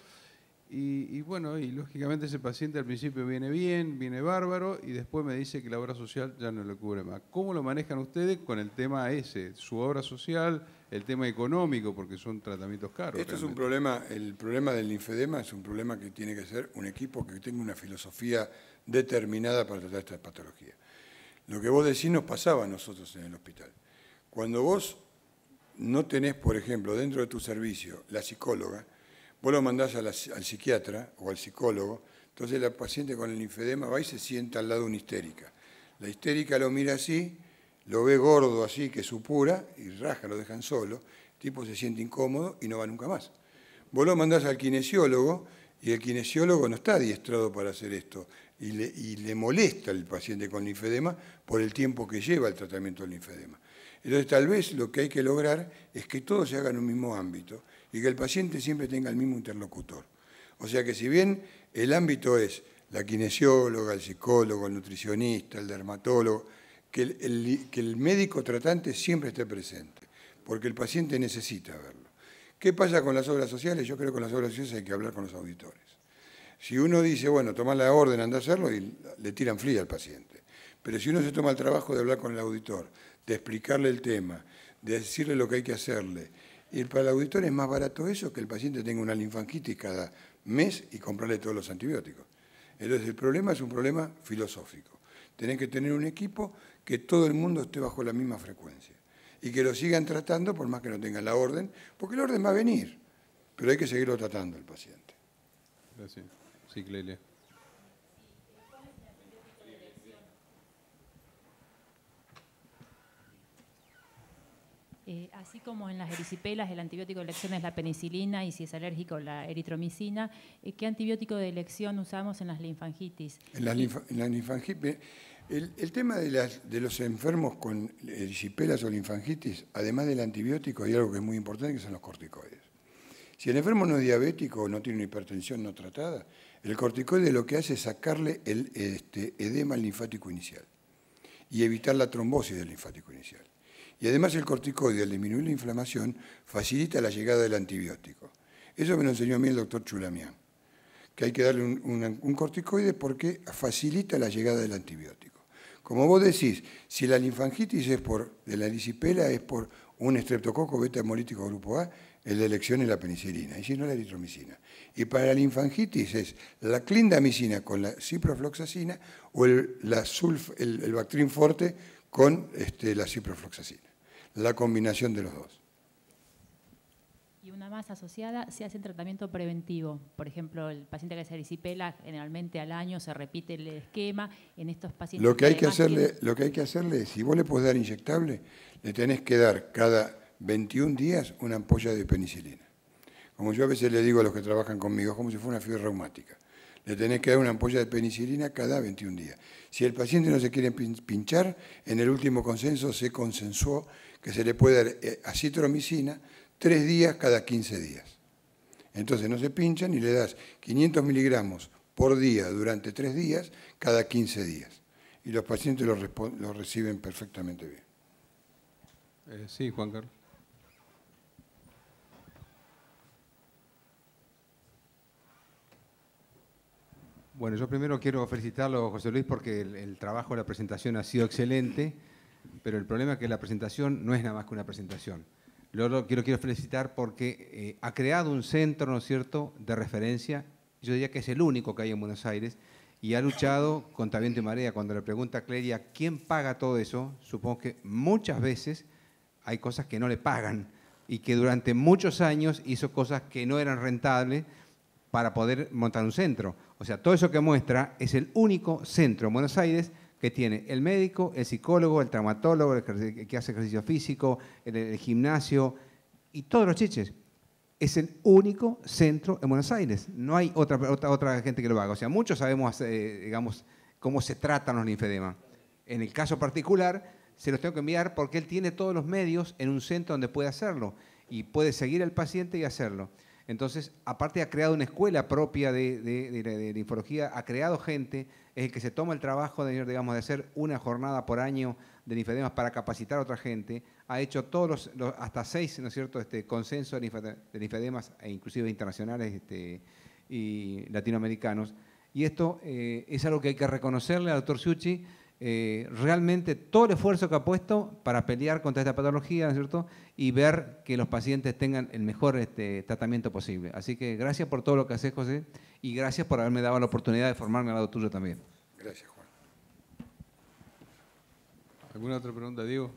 y bueno, y lógicamente ese paciente al principio viene bien, viene bárbaro, y después me dice que la obra social ya no le cubre más. ¿Cómo lo manejan ustedes con el tema ese, su obra social, el tema económico, porque son tratamientos caros? Esto es un problema, el problema del linfedema es un problema que tiene que ser un equipo que tenga una filosofía determinada para tratar esta patología. Lo que vos decís nos pasaba a nosotros en el hospital. Cuando vos no tenés, por ejemplo, dentro de tu servicio, la psicóloga, vos lo mandás al psiquiatra o al psicólogo, entonces la paciente con el linfedema va y se sienta al lado de una histérica. La histérica lo mira así, lo ve gordo así, que supura, y raja, lo dejan solo, el tipo se siente incómodo y no va nunca más. Vos lo mandás al kinesiólogo y el kinesiólogo no está adiestrado para hacer esto y le molesta al paciente con linfedema por el tiempo que lleva el tratamiento del linfedema. Entonces tal vez lo que hay que lograr es que todo se haga en un mismo ámbito y que el paciente siempre tenga el mismo interlocutor. O sea que si bien el ámbito es la kinesióloga, el psicólogo, el nutricionista, el dermatólogo, que el médico tratante siempre esté presente, porque el paciente necesita verlo. ¿Qué pasa con las obras sociales? Yo creo que con las obras sociales hay que hablar con los auditores. Si uno dice, bueno, toma la orden, anda a hacerlo, y le tiran fría al paciente. Pero si uno se toma el trabajo de hablar con el auditor, de explicarle el tema, de decirle lo que hay que hacerle, y para el auditor es más barato eso que el paciente tenga una linfangitis cada mes y comprarle todos los antibióticos. Entonces el problema es un problema filosófico. Tenés que tener un equipo que todo el mundo esté bajo la misma frecuencia y que lo sigan tratando por más que no tengan la orden, porque la orden va a venir, pero hay que seguirlo tratando al paciente. Gracias. Sí, Clelia. Así como en las erisipelas el antibiótico de elección es la penicilina y si es alérgico la eritromicina, ¿qué antibiótico de elección usamos en las linfangitis? En la linfangitis, el tema de los enfermos con erisipelas o linfangitis, además del antibiótico, hay algo que es muy importante, que son los corticoides. Si el enfermo no es diabético o no tiene una hipertensión no tratada, el corticoide lo que hace es sacarle el edema linfático inicial y evitar la trombosis del linfático inicial. Y además el corticoide, al disminuir la inflamación, facilita la llegada del antibiótico. Eso me lo enseñó a mí el doctor Chulamián, que hay que darle un corticoide porque facilita la llegada del antibiótico. Como vos decís, si la linfangitis de la erisipela es por un estreptococo beta hemolítico grupo A, el de elección es la penicilina, y si no la eritromicina. Y para la linfangitis es la clindamicina con la ciprofloxacina o el Bactrim forte con la ciprofloxacina. La combinación de los dos. Y una más asociada, se hace un tratamiento preventivo. Por ejemplo, el paciente que se erisipela, generalmente al año se repite el esquema. En estos pacientes Lo que hay que hacerle es, si vos le podés dar inyectable, le tenés que dar cada 21 días una ampolla de penicilina. Como yo a veces le digo a los que trabajan conmigo, es como si fuera una fiebre reumática. Le tenés que dar una ampolla de penicilina cada 21 días. Si el paciente no se quiere pinchar, en el último consenso se consensuó que se le puede dar acitromicina 3 días cada 15 días. Entonces no se pinchan y le das 500 miligramos por día durante 3 días cada 15 días. Y los pacientes lo reciben perfectamente bien. Sí, Juan Carlos. Bueno, yo primero quiero felicitarlo, José Luis, porque el trabajo de la presentación ha sido excelente, pero el problema es que la presentación no es nada más que una presentación. Luego quiero felicitar porque ha creado un centro, ¿no es cierto?, de referencia. Yo diría que es el único que hay en Buenos Aires y ha luchado contra viento y marea. Cuando le pregunta a Clelia quién paga todo eso, supongo que muchas veces hay cosas que no le pagan y que durante muchos años hizo cosas que no eran rentables para poder montar un centro. O sea, todo eso que muestra es el único centro en Buenos Aires que tiene el médico, el psicólogo, el traumatólogo, el que hace ejercicio físico, el gimnasio y todos los chiches. Es el único centro en Buenos Aires. No hay otra gente que lo haga. O sea, muchos sabemos, digamos, cómo se tratan los linfedemas. En el caso particular, se los tengo que enviar porque él tiene todos los medios en un centro donde puede hacerlo y puede seguir al paciente y hacerlo. Entonces, aparte ha creado una escuela propia de linfología, ha creado gente, es el que se toma el trabajo de hacer una jornada por año de linfedemas para capacitar a otra gente, ha hecho todos hasta 6, ¿no es cierto?, consensos de linfedemas, e inclusive internacionales y latinoamericanos. Y esto es algo que hay que reconocerle al doctor Ciucci, realmente todo el esfuerzo que ha puesto para pelear contra esta patología, ¿no es cierto?, y ver que los pacientes tengan el mejor tratamiento posible. Así que gracias por todo lo que haces, José, y gracias por haberme dado la oportunidad de formarme al lado tuyo también. Gracias, Juan. ¿Alguna otra pregunta, Diego?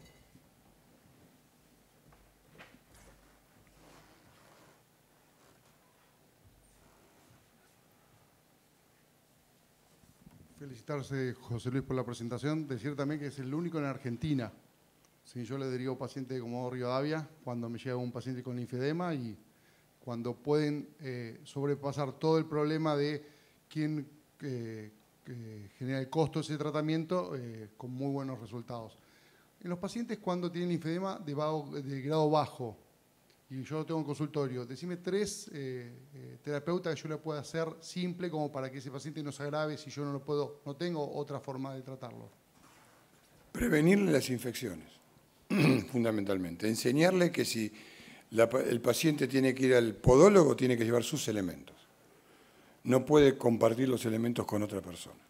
Felicitarse, José Luis, por la presentación. Decir también que es el único en Argentina. Sí, yo le derivo paciente de Comodoro Rivadavia cuando me llega un paciente con linfedema y cuando pueden sobrepasar todo el problema de quién genera el costo de ese tratamiento con muy buenos resultados. En los pacientes cuando tienen linfedema de grado bajo, y yo tengo un consultorio, decime 3 terapeutas que yo le pueda hacer simple como para que ese paciente no se agrave si yo no tengo otra forma de tratarlo. Prevenirle las infecciones, fundamentalmente. Enseñarle que si el paciente tiene que ir al podólogo, tiene que llevar sus elementos. No puede compartir los elementos con otra persona.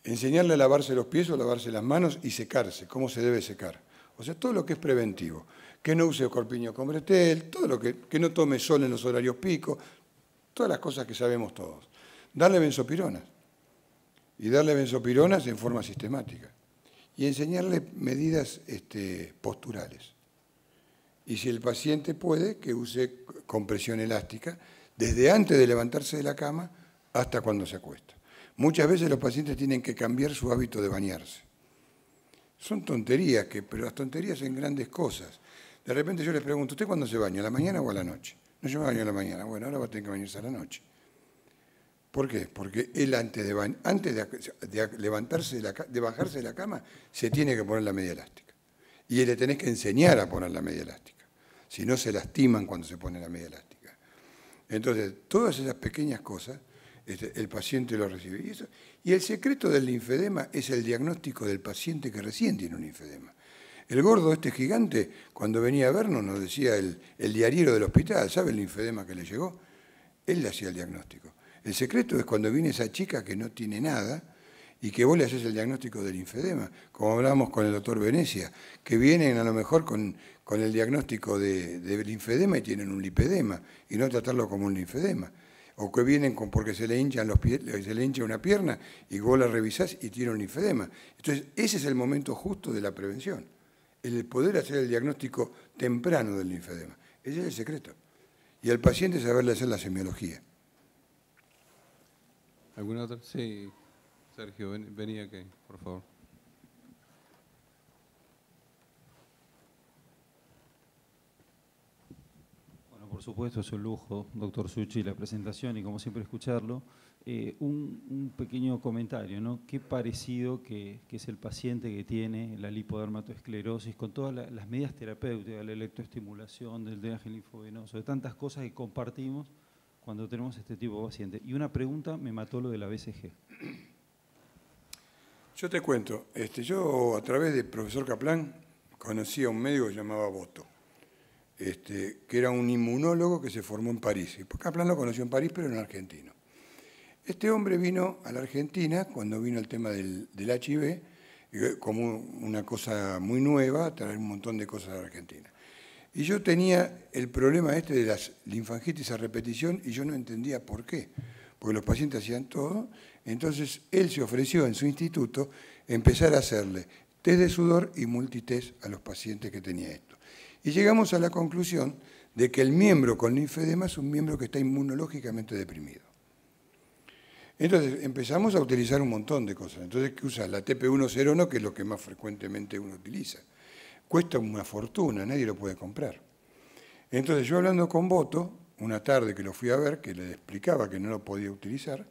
Enseñarle a lavarse los pies o lavarse las manos y secarse, cómo se debe secar. O sea, todo lo que es preventivo. Que no use corpiño con bretel, todo lo que no tome sol en los horarios pico, todas las cosas que sabemos todos. Darle benzopironas. Y darle benzopironas en forma sistemática. Y enseñarle medidas posturales. Y si el paciente puede, que use compresión elástica desde antes de levantarse de la cama hasta cuando se acuesta. Muchas veces los pacientes tienen que cambiar su hábito de bañarse. Son tonterías, pero las tonterías en grandes cosas. De repente yo les pregunto, ¿usted cuándo se baña? ¿A la mañana o a la noche? No, yo me baño a la mañana. Bueno, ahora va a tener que bañarse a la noche. ¿Por qué? Porque él antes de levantarse, de bajarse de la cama, se tiene que poner la media elástica. Y le tenés que enseñar a poner la media elástica. Si no, se lastiman cuando se pone la media elástica. Entonces, todas esas pequeñas cosas, el paciente lo recibe. Y el secreto del linfedema es el diagnóstico del paciente que recién tiene un linfedema. El gordo gigante, cuando venía a vernos, nos decía el diariero del hospital, ¿sabe el linfedema que le llegó? Él le hacía el diagnóstico. El secreto es cuando viene esa chica que no tiene nada y que vos le haces el diagnóstico del linfedema, como hablábamos con el doctor Venecia, que vienen a lo mejor con el diagnóstico de linfedema y tienen un lipedema, y no tratarlo como un linfedema. O que vienen porque se le hinchan los pies, se le hincha una pierna y vos la revisás y tiene un linfedema. Entonces, ese es el momento justo de la prevención. El poder hacer el diagnóstico temprano del linfedema. Ese es el secreto. Y al paciente saberle hacer la semiología. ¿Alguna otra? Sí, Sergio, venía aquí, por favor. Bueno, por supuesto, es un lujo, doctor Suchi, la presentación y como siempre escucharlo. Un pequeño comentario, ¿no? Qué parecido que es el paciente que tiene la lipodermatoesclerosis con todas las medidas terapéuticas, la electroestimulación, del drenaje linfovenoso, de tantas cosas que compartimos cuando tenemos este tipo de paciente. Y una pregunta, me mató lo de la BCG. Yo te cuento, yo a través del profesor Kaplan conocí a un médico que se llamaba Boto, que era un inmunólogo que se formó en París. Y Kaplan lo conoció en París, pero en argentino. Este hombre vino a la Argentina cuando vino el tema del HIV, como una cosa muy nueva, a traer un montón de cosas a la Argentina. Y yo tenía el problema de las linfangitis a repetición y yo no entendía por qué, porque los pacientes hacían todo. Entonces él se ofreció en su instituto empezar a hacerle test de sudor y multitest a los pacientes que tenía esto. Y llegamos a la conclusión de que el miembro con linfedema es un miembro que está inmunológicamente deprimido. Entonces empezamos a utilizar un montón de cosas. Entonces, ¿qué usas? La TP101, que es lo que más frecuentemente uno utiliza. Cuesta una fortuna, nadie lo puede comprar. Entonces yo hablando con Boto, una tarde que lo fui a ver, que le explicaba que no lo podía utilizar,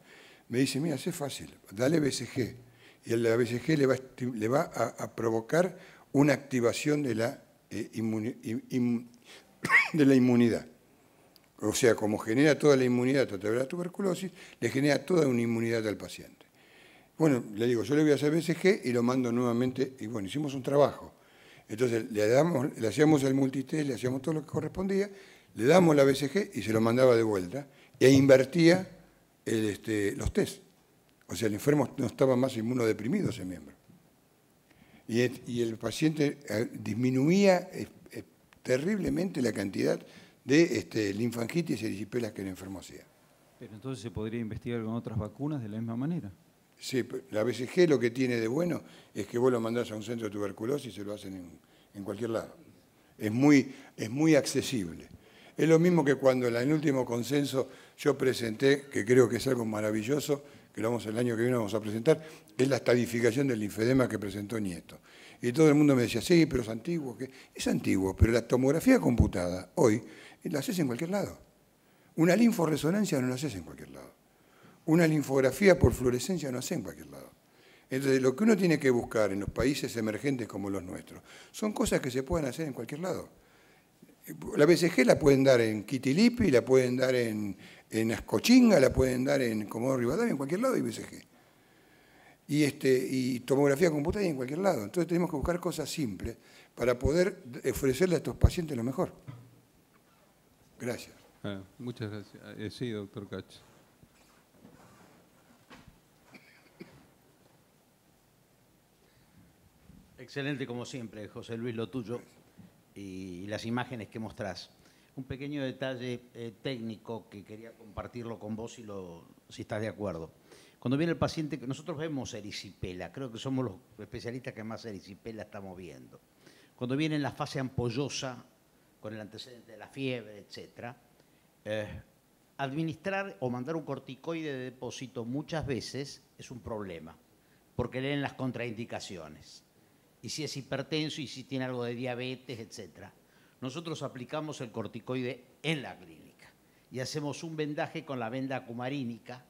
me dice, mira, es fácil, dale BCG. Y la BCG le va a provocar una activación de la inmunidad. O sea, como genera toda la inmunidad a través de la tuberculosis, le genera toda una inmunidad al paciente. Bueno, le digo, yo le voy a hacer BCG y lo mando nuevamente, y bueno, hicimos un trabajo. Entonces le hacíamos el multitest, le hacíamos todo lo que correspondía, le damos la BCG y se lo mandaba de vuelta, e invertía los test. O sea, el enfermo no estaba más inmunodeprimido, ese miembro. Y el paciente disminuía terriblemente la cantidad de linfangitis y erisipelas que el enfermo hacía. Pero entonces se podría investigar con otras vacunas de la misma manera. Sí, la BCG lo que tiene de bueno es que vos lo mandás a un centro de tuberculosis y se lo hacen en cualquier lado. Es muy accesible. Es lo mismo que cuando en el último consenso yo presenté, que creo que es algo maravilloso, que el año que viene vamos a presentar, es la estadificación del linfedema que presentó Nieto. Y todo el mundo me decía, sí, pero es antiguo. Es antiguo, pero la tomografía computada hoy la haces en cualquier lado. Una linforresonancia no la haces en cualquier lado. Una linfografía por fluorescencia no hace en cualquier lado. Entonces, lo que uno tiene que buscar en los países emergentes como los nuestros son cosas que se pueden hacer en cualquier lado. La BCG la pueden dar en Kitilipi, la pueden dar en Ascochinga, la pueden dar en Comodoro Rivadavia, en cualquier lado hay BCG. Y tomografía computada en cualquier lado. Entonces tenemos que buscar cosas simples para poder ofrecerle a estos pacientes lo mejor. Gracias. Muchas gracias. Sí, doctor Cach. Excelente como siempre, José Luis, lo tuyo y las imágenes que mostrás. Un pequeño detalle técnico que quería compartirlo con vos si estás de acuerdo. Cuando viene el paciente, nosotros vemos erisipela, creo que somos los especialistas que más erisipela estamos viendo. Cuando viene en la fase ampollosa, con el antecedente de la fiebre, etc., administrar o mandar un corticoide de depósito muchas veces es un problema, porque leen las contraindicaciones. Y si es hipertenso y si tiene algo de diabetes, etc. Nosotros aplicamos el corticoide en la clínica y hacemos un vendaje con la venda cumarínica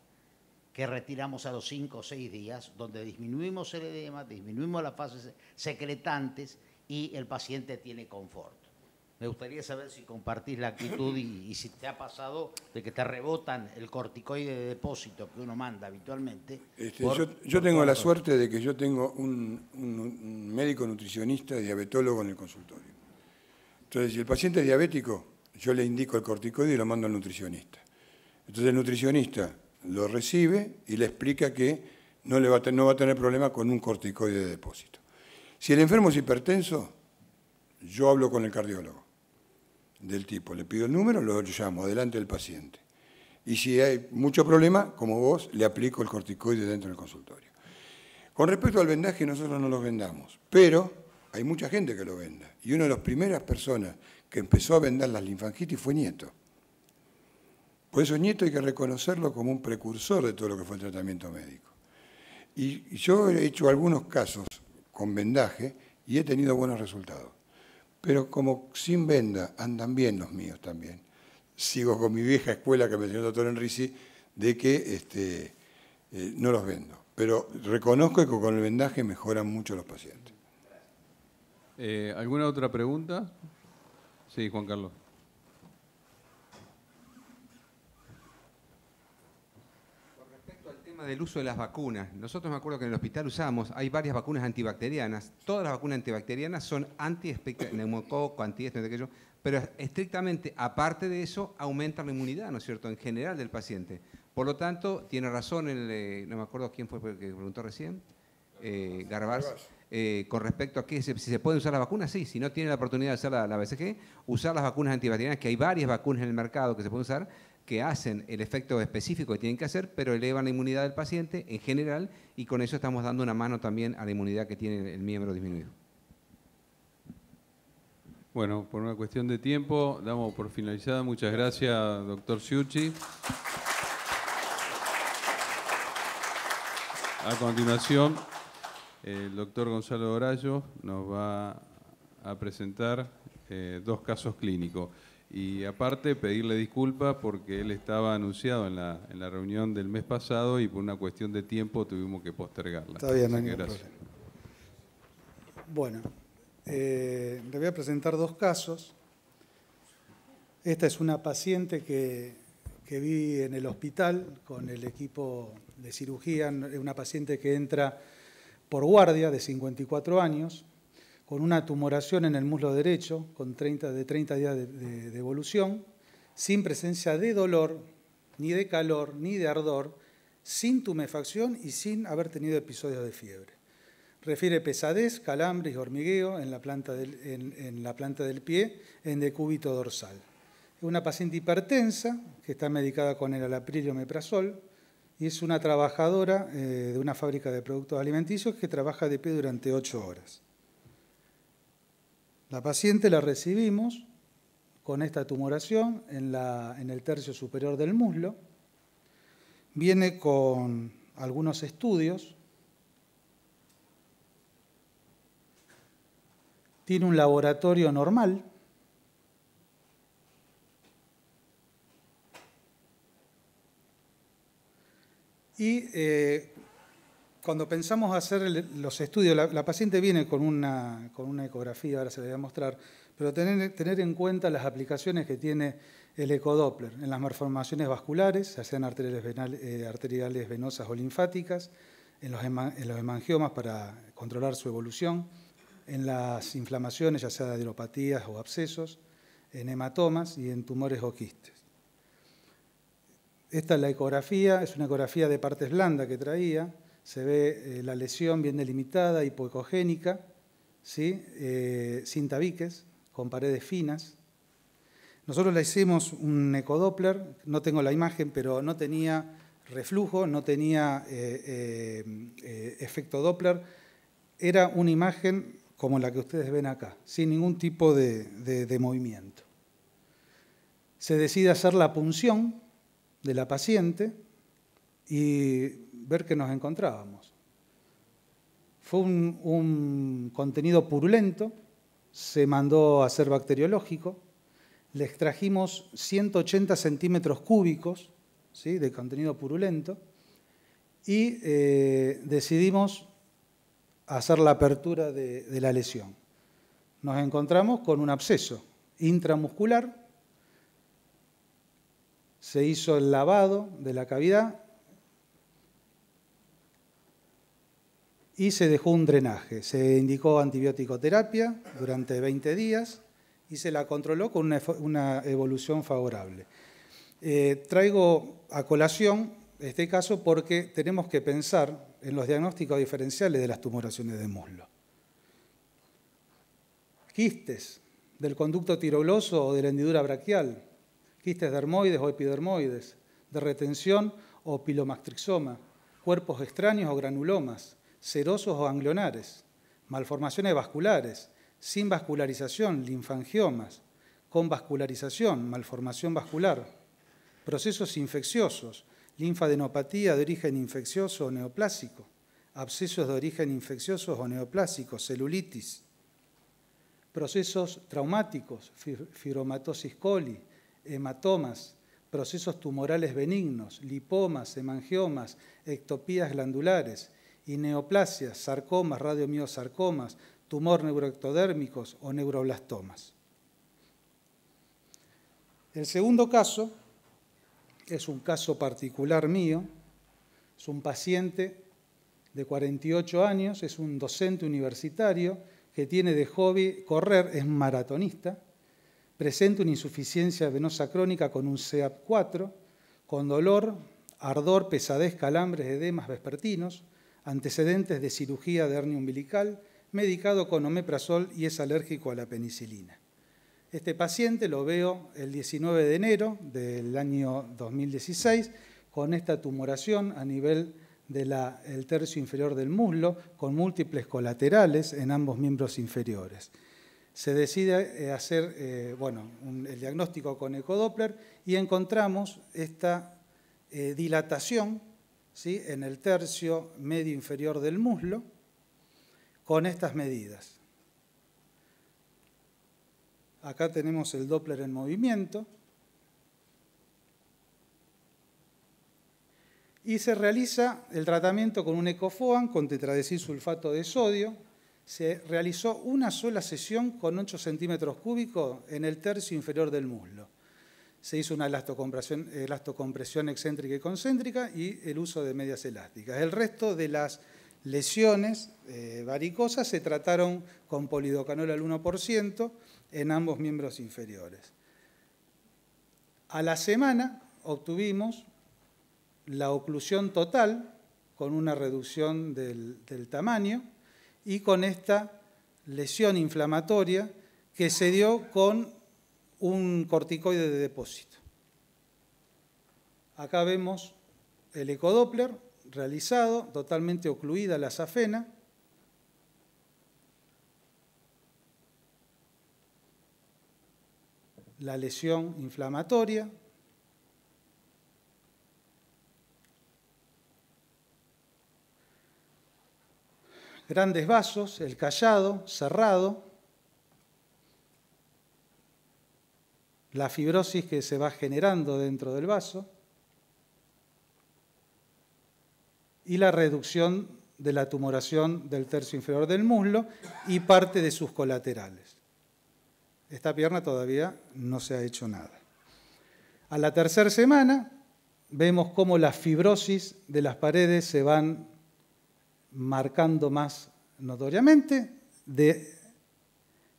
que retiramos a los 5 o 6 días, donde disminuimos el edema, disminuimos las fases secretantes y el paciente tiene confort. Me gustaría saber si compartís la actitud y si te ha pasado de que te rebotan el corticoide de depósito que uno manda habitualmente. Yo tengo la suerte de que yo tengo un médico nutricionista, diabetólogo en el consultorio. Entonces, si el paciente es diabético, yo le indico el corticoide y lo mando al nutricionista. Entonces, el nutricionista lo recibe y le explica que no va a tener problema con un corticoide de depósito. Si el enfermo es hipertenso, yo hablo con el cardiólogo del tipo, le pido el número, lo llamo delante del paciente. Y si hay mucho problema, como vos, le aplico el corticoide dentro del consultorio. Con respecto al vendaje, nosotros no lo vendamos, pero hay mucha gente que lo venda. Y una de las primeras personas que empezó a vendar las linfangitis fue Nieto. Por eso Nieto hay que reconocerlo como un precursor de todo lo que fue el tratamiento médico. Y yo he hecho algunos casos con vendaje y he tenido buenos resultados. Pero como sin venda andan bien los míos también. Sigo con mi vieja escuela que me enseñó el doctor Enrisi de que no los vendo. Pero reconozco que con el vendaje mejoran mucho los pacientes. ¿Alguna otra pregunta? Sí, Juan Carlos. Del uso de las vacunas. Nosotros me acuerdo que en el hospital hay varias vacunas antibacterianas. Todas las vacunas antibacterianas son anti-neumococo, anti-esto, aquello, pero estrictamente, aparte de eso, aumentan la inmunidad, ¿no es cierto?, en general del paciente. Por lo tanto, tiene razón, no me acuerdo quién fue el que preguntó recién, Garbaz, con respecto a si se pueden usar las vacunas, sí, si no tiene la oportunidad de usar la BCG, usar las vacunas antibacterianas, que hay varias vacunas en el mercado que se pueden usar, que hacen el efecto específico que tienen que hacer, pero elevan la inmunidad del paciente en general y con eso estamos dando una mano también a la inmunidad que tiene el miembro disminuido. Bueno, por una cuestión de tiempo, damos por finalizada. Muchas gracias, doctor Ciucci. A continuación, el doctor Gonzalo Orallo nos va a presentar 2 casos clínicos. Y aparte, pedirle disculpas porque él estaba anunciado en la reunión del mes pasado y por una cuestión de tiempo tuvimos que postergarla. Está bien, no hay gracias. problema. Bueno, le voy a presentar 2 casos. Esta es una paciente que vi en el hospital con el equipo de cirugía, una paciente que entra por guardia de 54 años, con una tumoración en el muslo derecho, con 30 días de evolución, sin presencia de dolor, ni de calor, ni de ardor, sin tumefacción y sin haber tenido episodios de fiebre. Refiere pesadez, calambres y hormigueo en la planta del pie, en decúbito dorsal. Es una paciente hipertensa que está medicada con el alapril y omeprazol y es una trabajadora de una fábrica de productos alimenticios que trabaja de pie durante 8 horas. La paciente la recibimos con esta tumoración en el tercio superior del muslo. Viene con algunos estudios. Tiene un laboratorio normal. Y cuando pensamos hacer los estudios, la paciente viene con una ecografía, ahora se la voy a mostrar, pero tener en cuenta las aplicaciones que tiene el ecodoppler en las malformaciones vasculares, ya sean arteriales venosas o linfáticas, en los hemangiomas para controlar su evolución, en las inflamaciones, ya sea de adenopatías o abscesos, en hematomas y en tumores o quistes. Esta es la ecografía, es una ecografía de partes blandas que traía. Se ve la lesión bien delimitada, hipoecogénica, ¿sí? Sin tabiques, con paredes finas. Nosotros le hicimos un ecodoppler, no tengo la imagen, pero no tenía reflujo, no tenía efecto Doppler. Era una imagen como la que ustedes ven acá, sin ningún tipo de movimiento. Se decide hacer la punción de la paciente y ver qué nos encontrábamos. Fue un contenido purulento, se mandó a hacer bacteriológico, le extrajimos 180 centímetros cúbicos, ¿sí?, de contenido purulento y decidimos hacer la apertura de la lesión. Nos encontramos con un absceso intramuscular, se hizo el lavado de la cavidad y se dejó un drenaje. Se indicó antibiótico terapia durante 20 días y se la controló con una evolución favorable. Traigo a colación este caso porque tenemos que pensar en los diagnósticos diferenciales de las tumoraciones de muslo. Quistes del conducto tiroidoso o de la hendidura braquial, quistes dermoides o epidermoides, de retención o pilomastrixoma, cuerpos extraños o granulomas, serosos o ganglionares, malformaciones vasculares, sin vascularización, linfangiomas, con vascularización, malformación vascular, procesos infecciosos, linfadenopatía de origen infeccioso o neoplásico, abscesos de origen infeccioso o neoplásico, celulitis, procesos traumáticos, fibromatosis coli, hematomas, procesos tumorales benignos, lipomas, hemangiomas, ectopías glandulares, y neoplasias, sarcomas, radiomiosarcomas, tumor neuroectodérmicos o neuroblastomas. El segundo caso es un caso particular mío, es un paciente de 48 años, es un docente universitario que tiene de hobby correr, es maratonista, presenta una insuficiencia venosa crónica con un CEAP4, con dolor, ardor, pesadez, calambres, edemas vespertinos, antecedentes de cirugía de hernia umbilical, medicado con omeprazol y es alérgico a la penicilina. Este paciente lo veo el 19 de enero del año 2016 con esta tumoración a nivel del tercio inferior del muslo, con múltiples colaterales en ambos miembros inferiores. Se decide hacer el diagnóstico con ecodoppler y encontramos esta dilatación, ¿sí?, en el tercio medio inferior del muslo con estas medidas. Acá tenemos el Doppler en movimiento. Y se realiza el tratamiento con un Ecofoam con tetradesilsulfato de sodio. Se realizó una sola sesión con 8 centímetros cúbicos en el tercio inferior del muslo. Se hizo una elastocompresión excéntrica y concéntrica y el uso de medias elásticas. El resto de las lesiones varicosas se trataron con polidocanol al 1% en ambos miembros inferiores. A la semana obtuvimos la oclusión total con una reducción del tamaño y con esta lesión inflamatoria que se dio con un corticoide de depósito. Acá vemos el ecodoppler realizado, totalmente ocluida la safena. La lesión inflamatoria. Grandes vasos, el callado, cerrado. La fibrosis que se va generando dentro del vaso. Y la reducción de la tumoración del tercio inferior del muslo y parte de sus colaterales. Esta pierna todavía no se ha hecho nada. A la tercera semana vemos cómo la fibrosis de las paredes se van marcando más notoriamente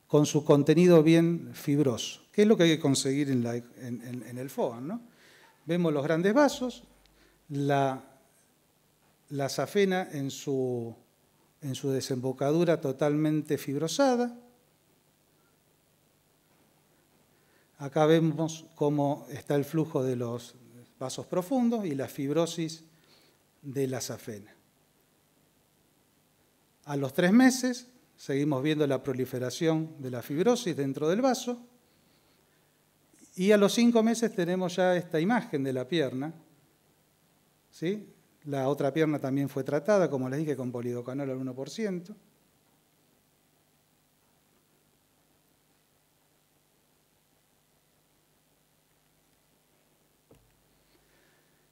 con su contenido bien fibroso, que es lo que hay que conseguir en el FOAM, ¿no? Vemos los grandes vasos, la safena en su desembocadura totalmente fibrosada. Acá vemos cómo está el flujo de los vasos profundos y la fibrosis de la safena. A los 3 meses seguimos viendo la proliferación de la fibrosis dentro del vaso y a los 5 meses tenemos ya esta imagen de la pierna, ¿sí? La otra pierna también fue tratada, como les dije, con polidocanol al 1%.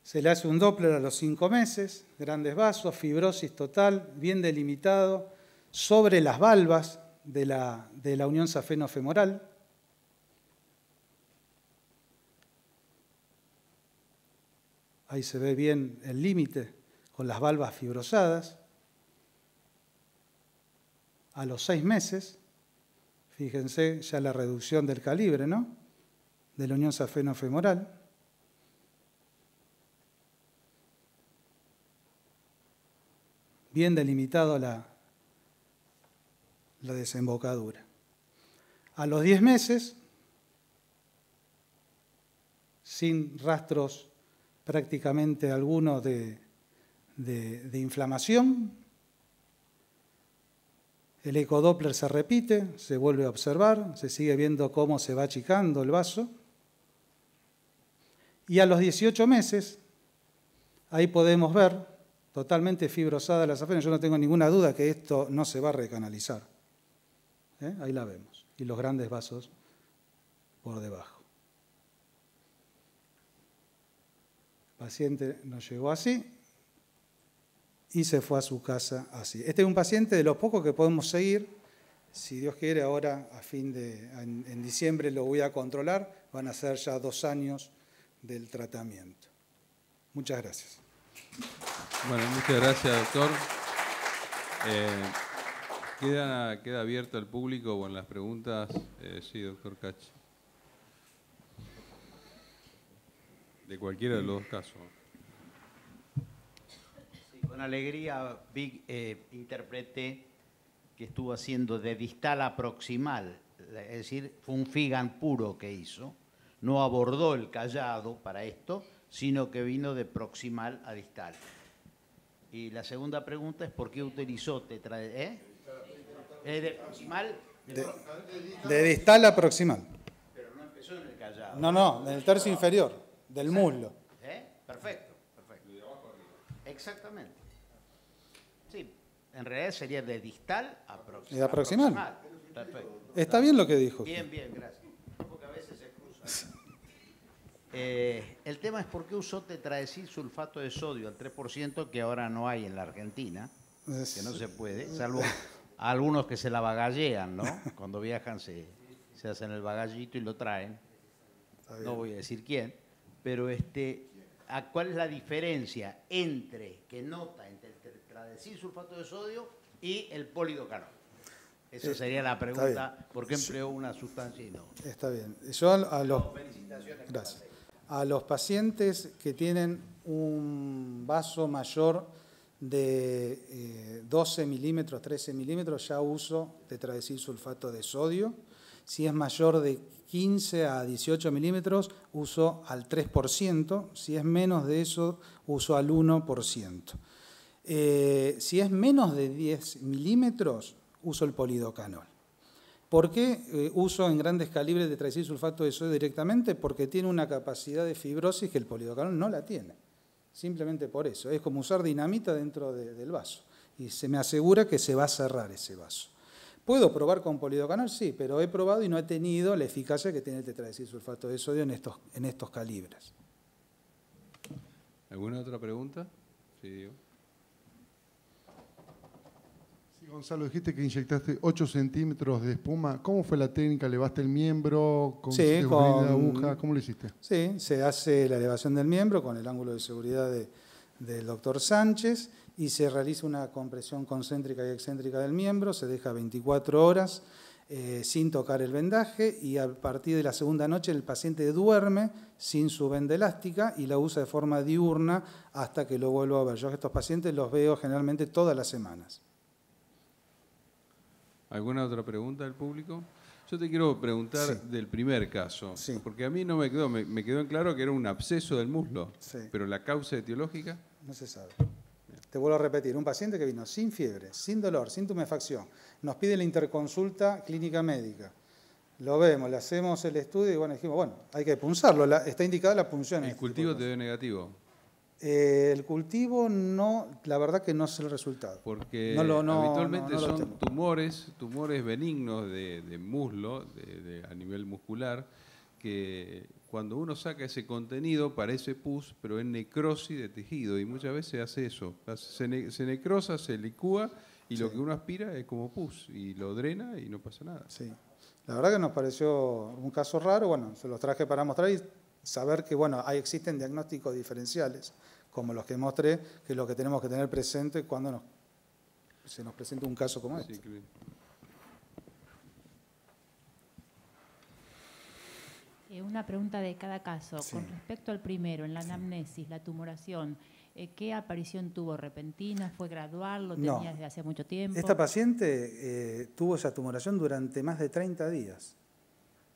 Se le hace un Doppler a los 5 meses, grandes vasos, fibrosis total, bien delimitado, sobre las valvas de la unión safeno-femoral. Ahí se ve bien el límite con las valvas fibrosadas. A los 6 meses, fíjense ya la reducción del calibre, ¿no?, de la unión safeno-femoral. Bien delimitado la desembocadura. A los 10 meses, sin rastros prácticamente alguno de inflamación, El ecodoppler se repite, se vuelve a observar, se sigue viendo cómo se va achicando el vaso. Y a los 18 meses, ahí podemos ver totalmente fibrosada la safena. Yo no tengo ninguna duda que esto no se va a recanalizar. Ahí la vemos. Y los grandes vasos por debajo. El paciente nos llegó así y se fue a su casa así. Este es un paciente de los pocos que podemos seguir. Si Dios quiere, ahora en diciembre lo voy a controlar. Van a ser ya 2 años del tratamiento. Muchas gracias. Bueno, muchas gracias, doctor. Queda abierto al público con las preguntas. Sí, doctor Cach. De cualquiera de los dos casos. Sí, con alegría interpreté que estuvo haciendo de distal a proximal, es decir, fue un Figan puro que hizo. No abordó el callado para esto, sino que vino de proximal a distal. Y la segunda pregunta es ¿por qué utilizó de proximal? De distal a proximal. Pero no empezó en el callado. No, en el tercio inferior, del muslo. Perfecto. Exactamente. Sí, en realidad sería de distal a proximal. ¿De proximal? Perfecto. Está bien lo que dijo. Bien, gracias. Porque a veces se cruza. El tema es por qué usó tetraecil sulfato de sodio al 3%, que ahora no hay en la Argentina, que no se puede, salvo algunos que se la bagallean, ¿no? Cuando viajan se hacen el bagallito y lo traen. No voy a decir quién, pero ¿cuál es la diferencia entre el tetraecil sulfato de sodio y el polidocanol? Esa sería la pregunta, ¿por qué empleó una sustancia y no? Está bien. Yo gracias. A los pacientes que tienen un vaso mayor de 12 milímetros, 13 milímetros, ya uso tetraecil sulfato de sodio. Si es mayor de 15 a 18 milímetros, uso al 3%. Si es menos de eso, uso al 1%. Si es menos de 10 milímetros, uso el polidocanol. ¿Por qué uso en grandes calibres de tetraecil sulfato de sodio directamente? Porque tiene una capacidad de fibrosis que el polidocanol no la tiene. Simplemente por eso. Es como usar dinamita dentro del vaso. Y se me asegura que se va a cerrar ese vaso. ¿Puedo probar con polidocanol? Sí, pero he probado y no he tenido la eficacia que tiene el tetraecil sulfato de sodio en estos calibres. ¿Alguna otra pregunta? Sí, Diego. Gonzalo, dijiste que inyectaste 8 centímetros de espuma. ¿Cómo fue la técnica? ¿Elevaste el miembro con seguridad de aguja? ¿Cómo lo hiciste? Sí, se hace la elevación del miembro con el ángulo de seguridad del doctor Sánchez y se realiza una compresión concéntrica y excéntrica del miembro, se deja 24 horas sin tocar el vendaje y a partir de la segunda noche el paciente duerme sin su venda elástica y la usa de forma diurna hasta que lo vuelva a ver. Yo a estos pacientes los veo generalmente todas las semanas. ¿Alguna otra pregunta del público? Yo te quiero preguntar del primer caso, porque a mí no me quedó, me quedó en claro que era un absceso del muslo, pero la causa etiológica... No se sabe. Te vuelvo a repetir, un paciente que vino sin fiebre, sin dolor, sin tumefacción, nos pide la interconsulta clínica médica, lo vemos, le hacemos el estudio y bueno, dijimos, bueno, hay que punzarlo, está indicada la punción. ¿El cultivo te dio negativo? El cultivo no, la verdad que no sé el resultado. Porque habitualmente son tumores benignos de muslo, a nivel muscular, que cuando uno saca ese contenido parece pus, pero es necrosis de tejido y muchas veces hace eso. Se necrosa, se licúa y lo que uno aspira es como pus y lo drena y no pasa nada. Sí, la verdad que nos pareció un caso raro, bueno, se los traje para mostrar y saber que bueno, existen diagnósticos diferenciales, como los que mostré, que es lo que tenemos que tener presente cuando se nos presenta un caso como este. Claro. Una pregunta de cada caso. Con respecto al primero, en la anamnesis, la tumoración, ¿qué aparición tuvo? ¿Repentina? ¿Fue gradual? ¿Lo tenía desde hace mucho tiempo? Esta paciente tuvo esa tumoración durante más de 30 días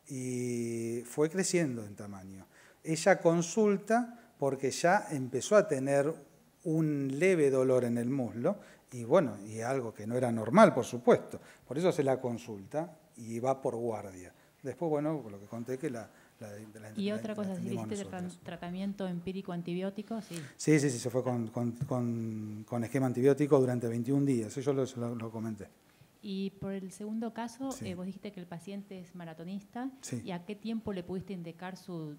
y fue creciendo en tamaño. Ella consulta porque ya empezó a tener un leve dolor en el muslo Y bueno, y algo que no era normal, por supuesto. Por eso se la consulta y va por guardia. Después, bueno, por lo que conté que y otra cosa, si hiciste tratamiento empírico antibiótico, sí. Sí, se fue con esquema antibiótico durante 21 días, eso yo lo comenté. Y por el segundo caso, Sí. Vos dijiste que el paciente es maratonista, Sí. ¿y a qué tiempo le pudiste indicar su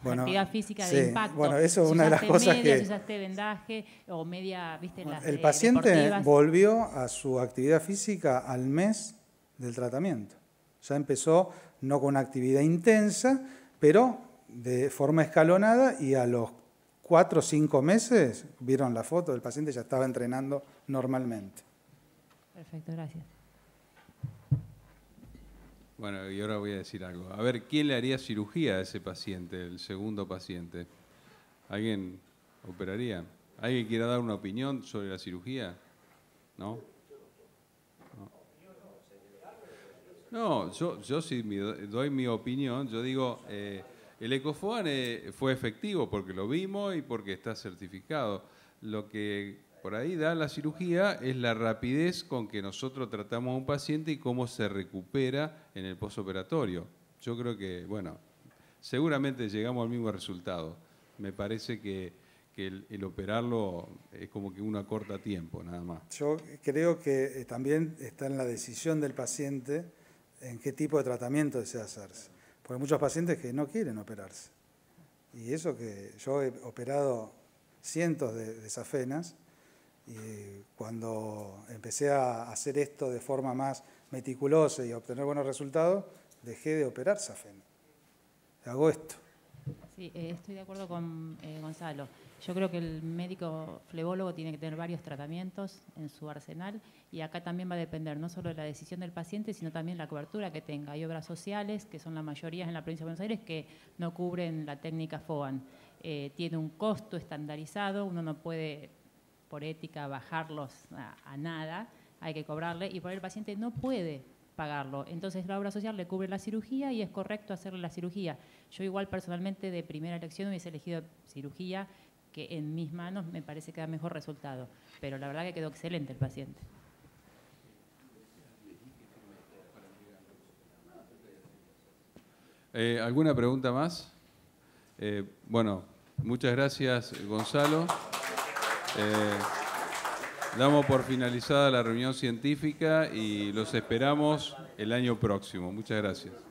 Bueno, actividad física sí. de impacto? Bueno, eso es Si una de las usaste cosas media, que... Si usaste vendaje o media, viste, las El paciente deportivas. volvió a su actividad física al mes del tratamiento. Ya empezó no con una actividad intensa, pero de forma escalonada, y a los 4 o 5 meses, vieron la foto, el paciente ya estaba entrenando normalmente. Perfecto, gracias. Bueno, y ahora voy a decir algo. A ver, ¿quién le haría cirugía a ese paciente, el segundo paciente? ¿Alguien operaría? ¿Alguien quiera dar una opinión sobre la cirugía? ¿No? No, yo sí doy mi opinión. Yo digo, el Ecofoam fue efectivo porque lo vimos y porque está certificado. Lo que por ahí da la cirugía es la rapidez con que nosotros tratamos a un paciente y cómo se recupera en el postoperatorio. Yo creo que, bueno, seguramente llegamos al mismo resultado. Me parece que el operarlo es como que uno acorta tiempo, nada más. Yo creo que también está en la decisión del paciente en qué tipo de tratamiento desea hacerse. Porque hay muchos pacientes que no quieren operarse. Y eso que yo he operado cientos de safenas, y cuando empecé a hacer esto de forma más meticulosa y a obtener buenos resultados, dejé de operar safena. Hago esto. Sí, estoy de acuerdo con Gonzalo. Yo creo que el médico flebólogo tiene que tener varios tratamientos en su arsenal, y acá también va a depender no solo de la decisión del paciente, sino también la cobertura que tenga. Hay obras sociales, que son la mayoría en la provincia de Buenos Aires, que no cubren la técnica FOAN. Tiene un costo estandarizado, uno no puede, por ética, bajarlos a nada, hay que cobrarle, y por ahí el paciente no puede pagarlo. Entonces la obra social le cubre la cirugía y es correcto hacerle la cirugía. Yo igual personalmente de primera elección hubiese elegido cirugía, que en mis manos me parece que da mejor resultado. Pero la verdad que quedó excelente el paciente. ¿Alguna pregunta más? Bueno, muchas gracias, Gonzalo. Damos por finalizada la reunión científica y los esperamos el año próximo. Muchas gracias.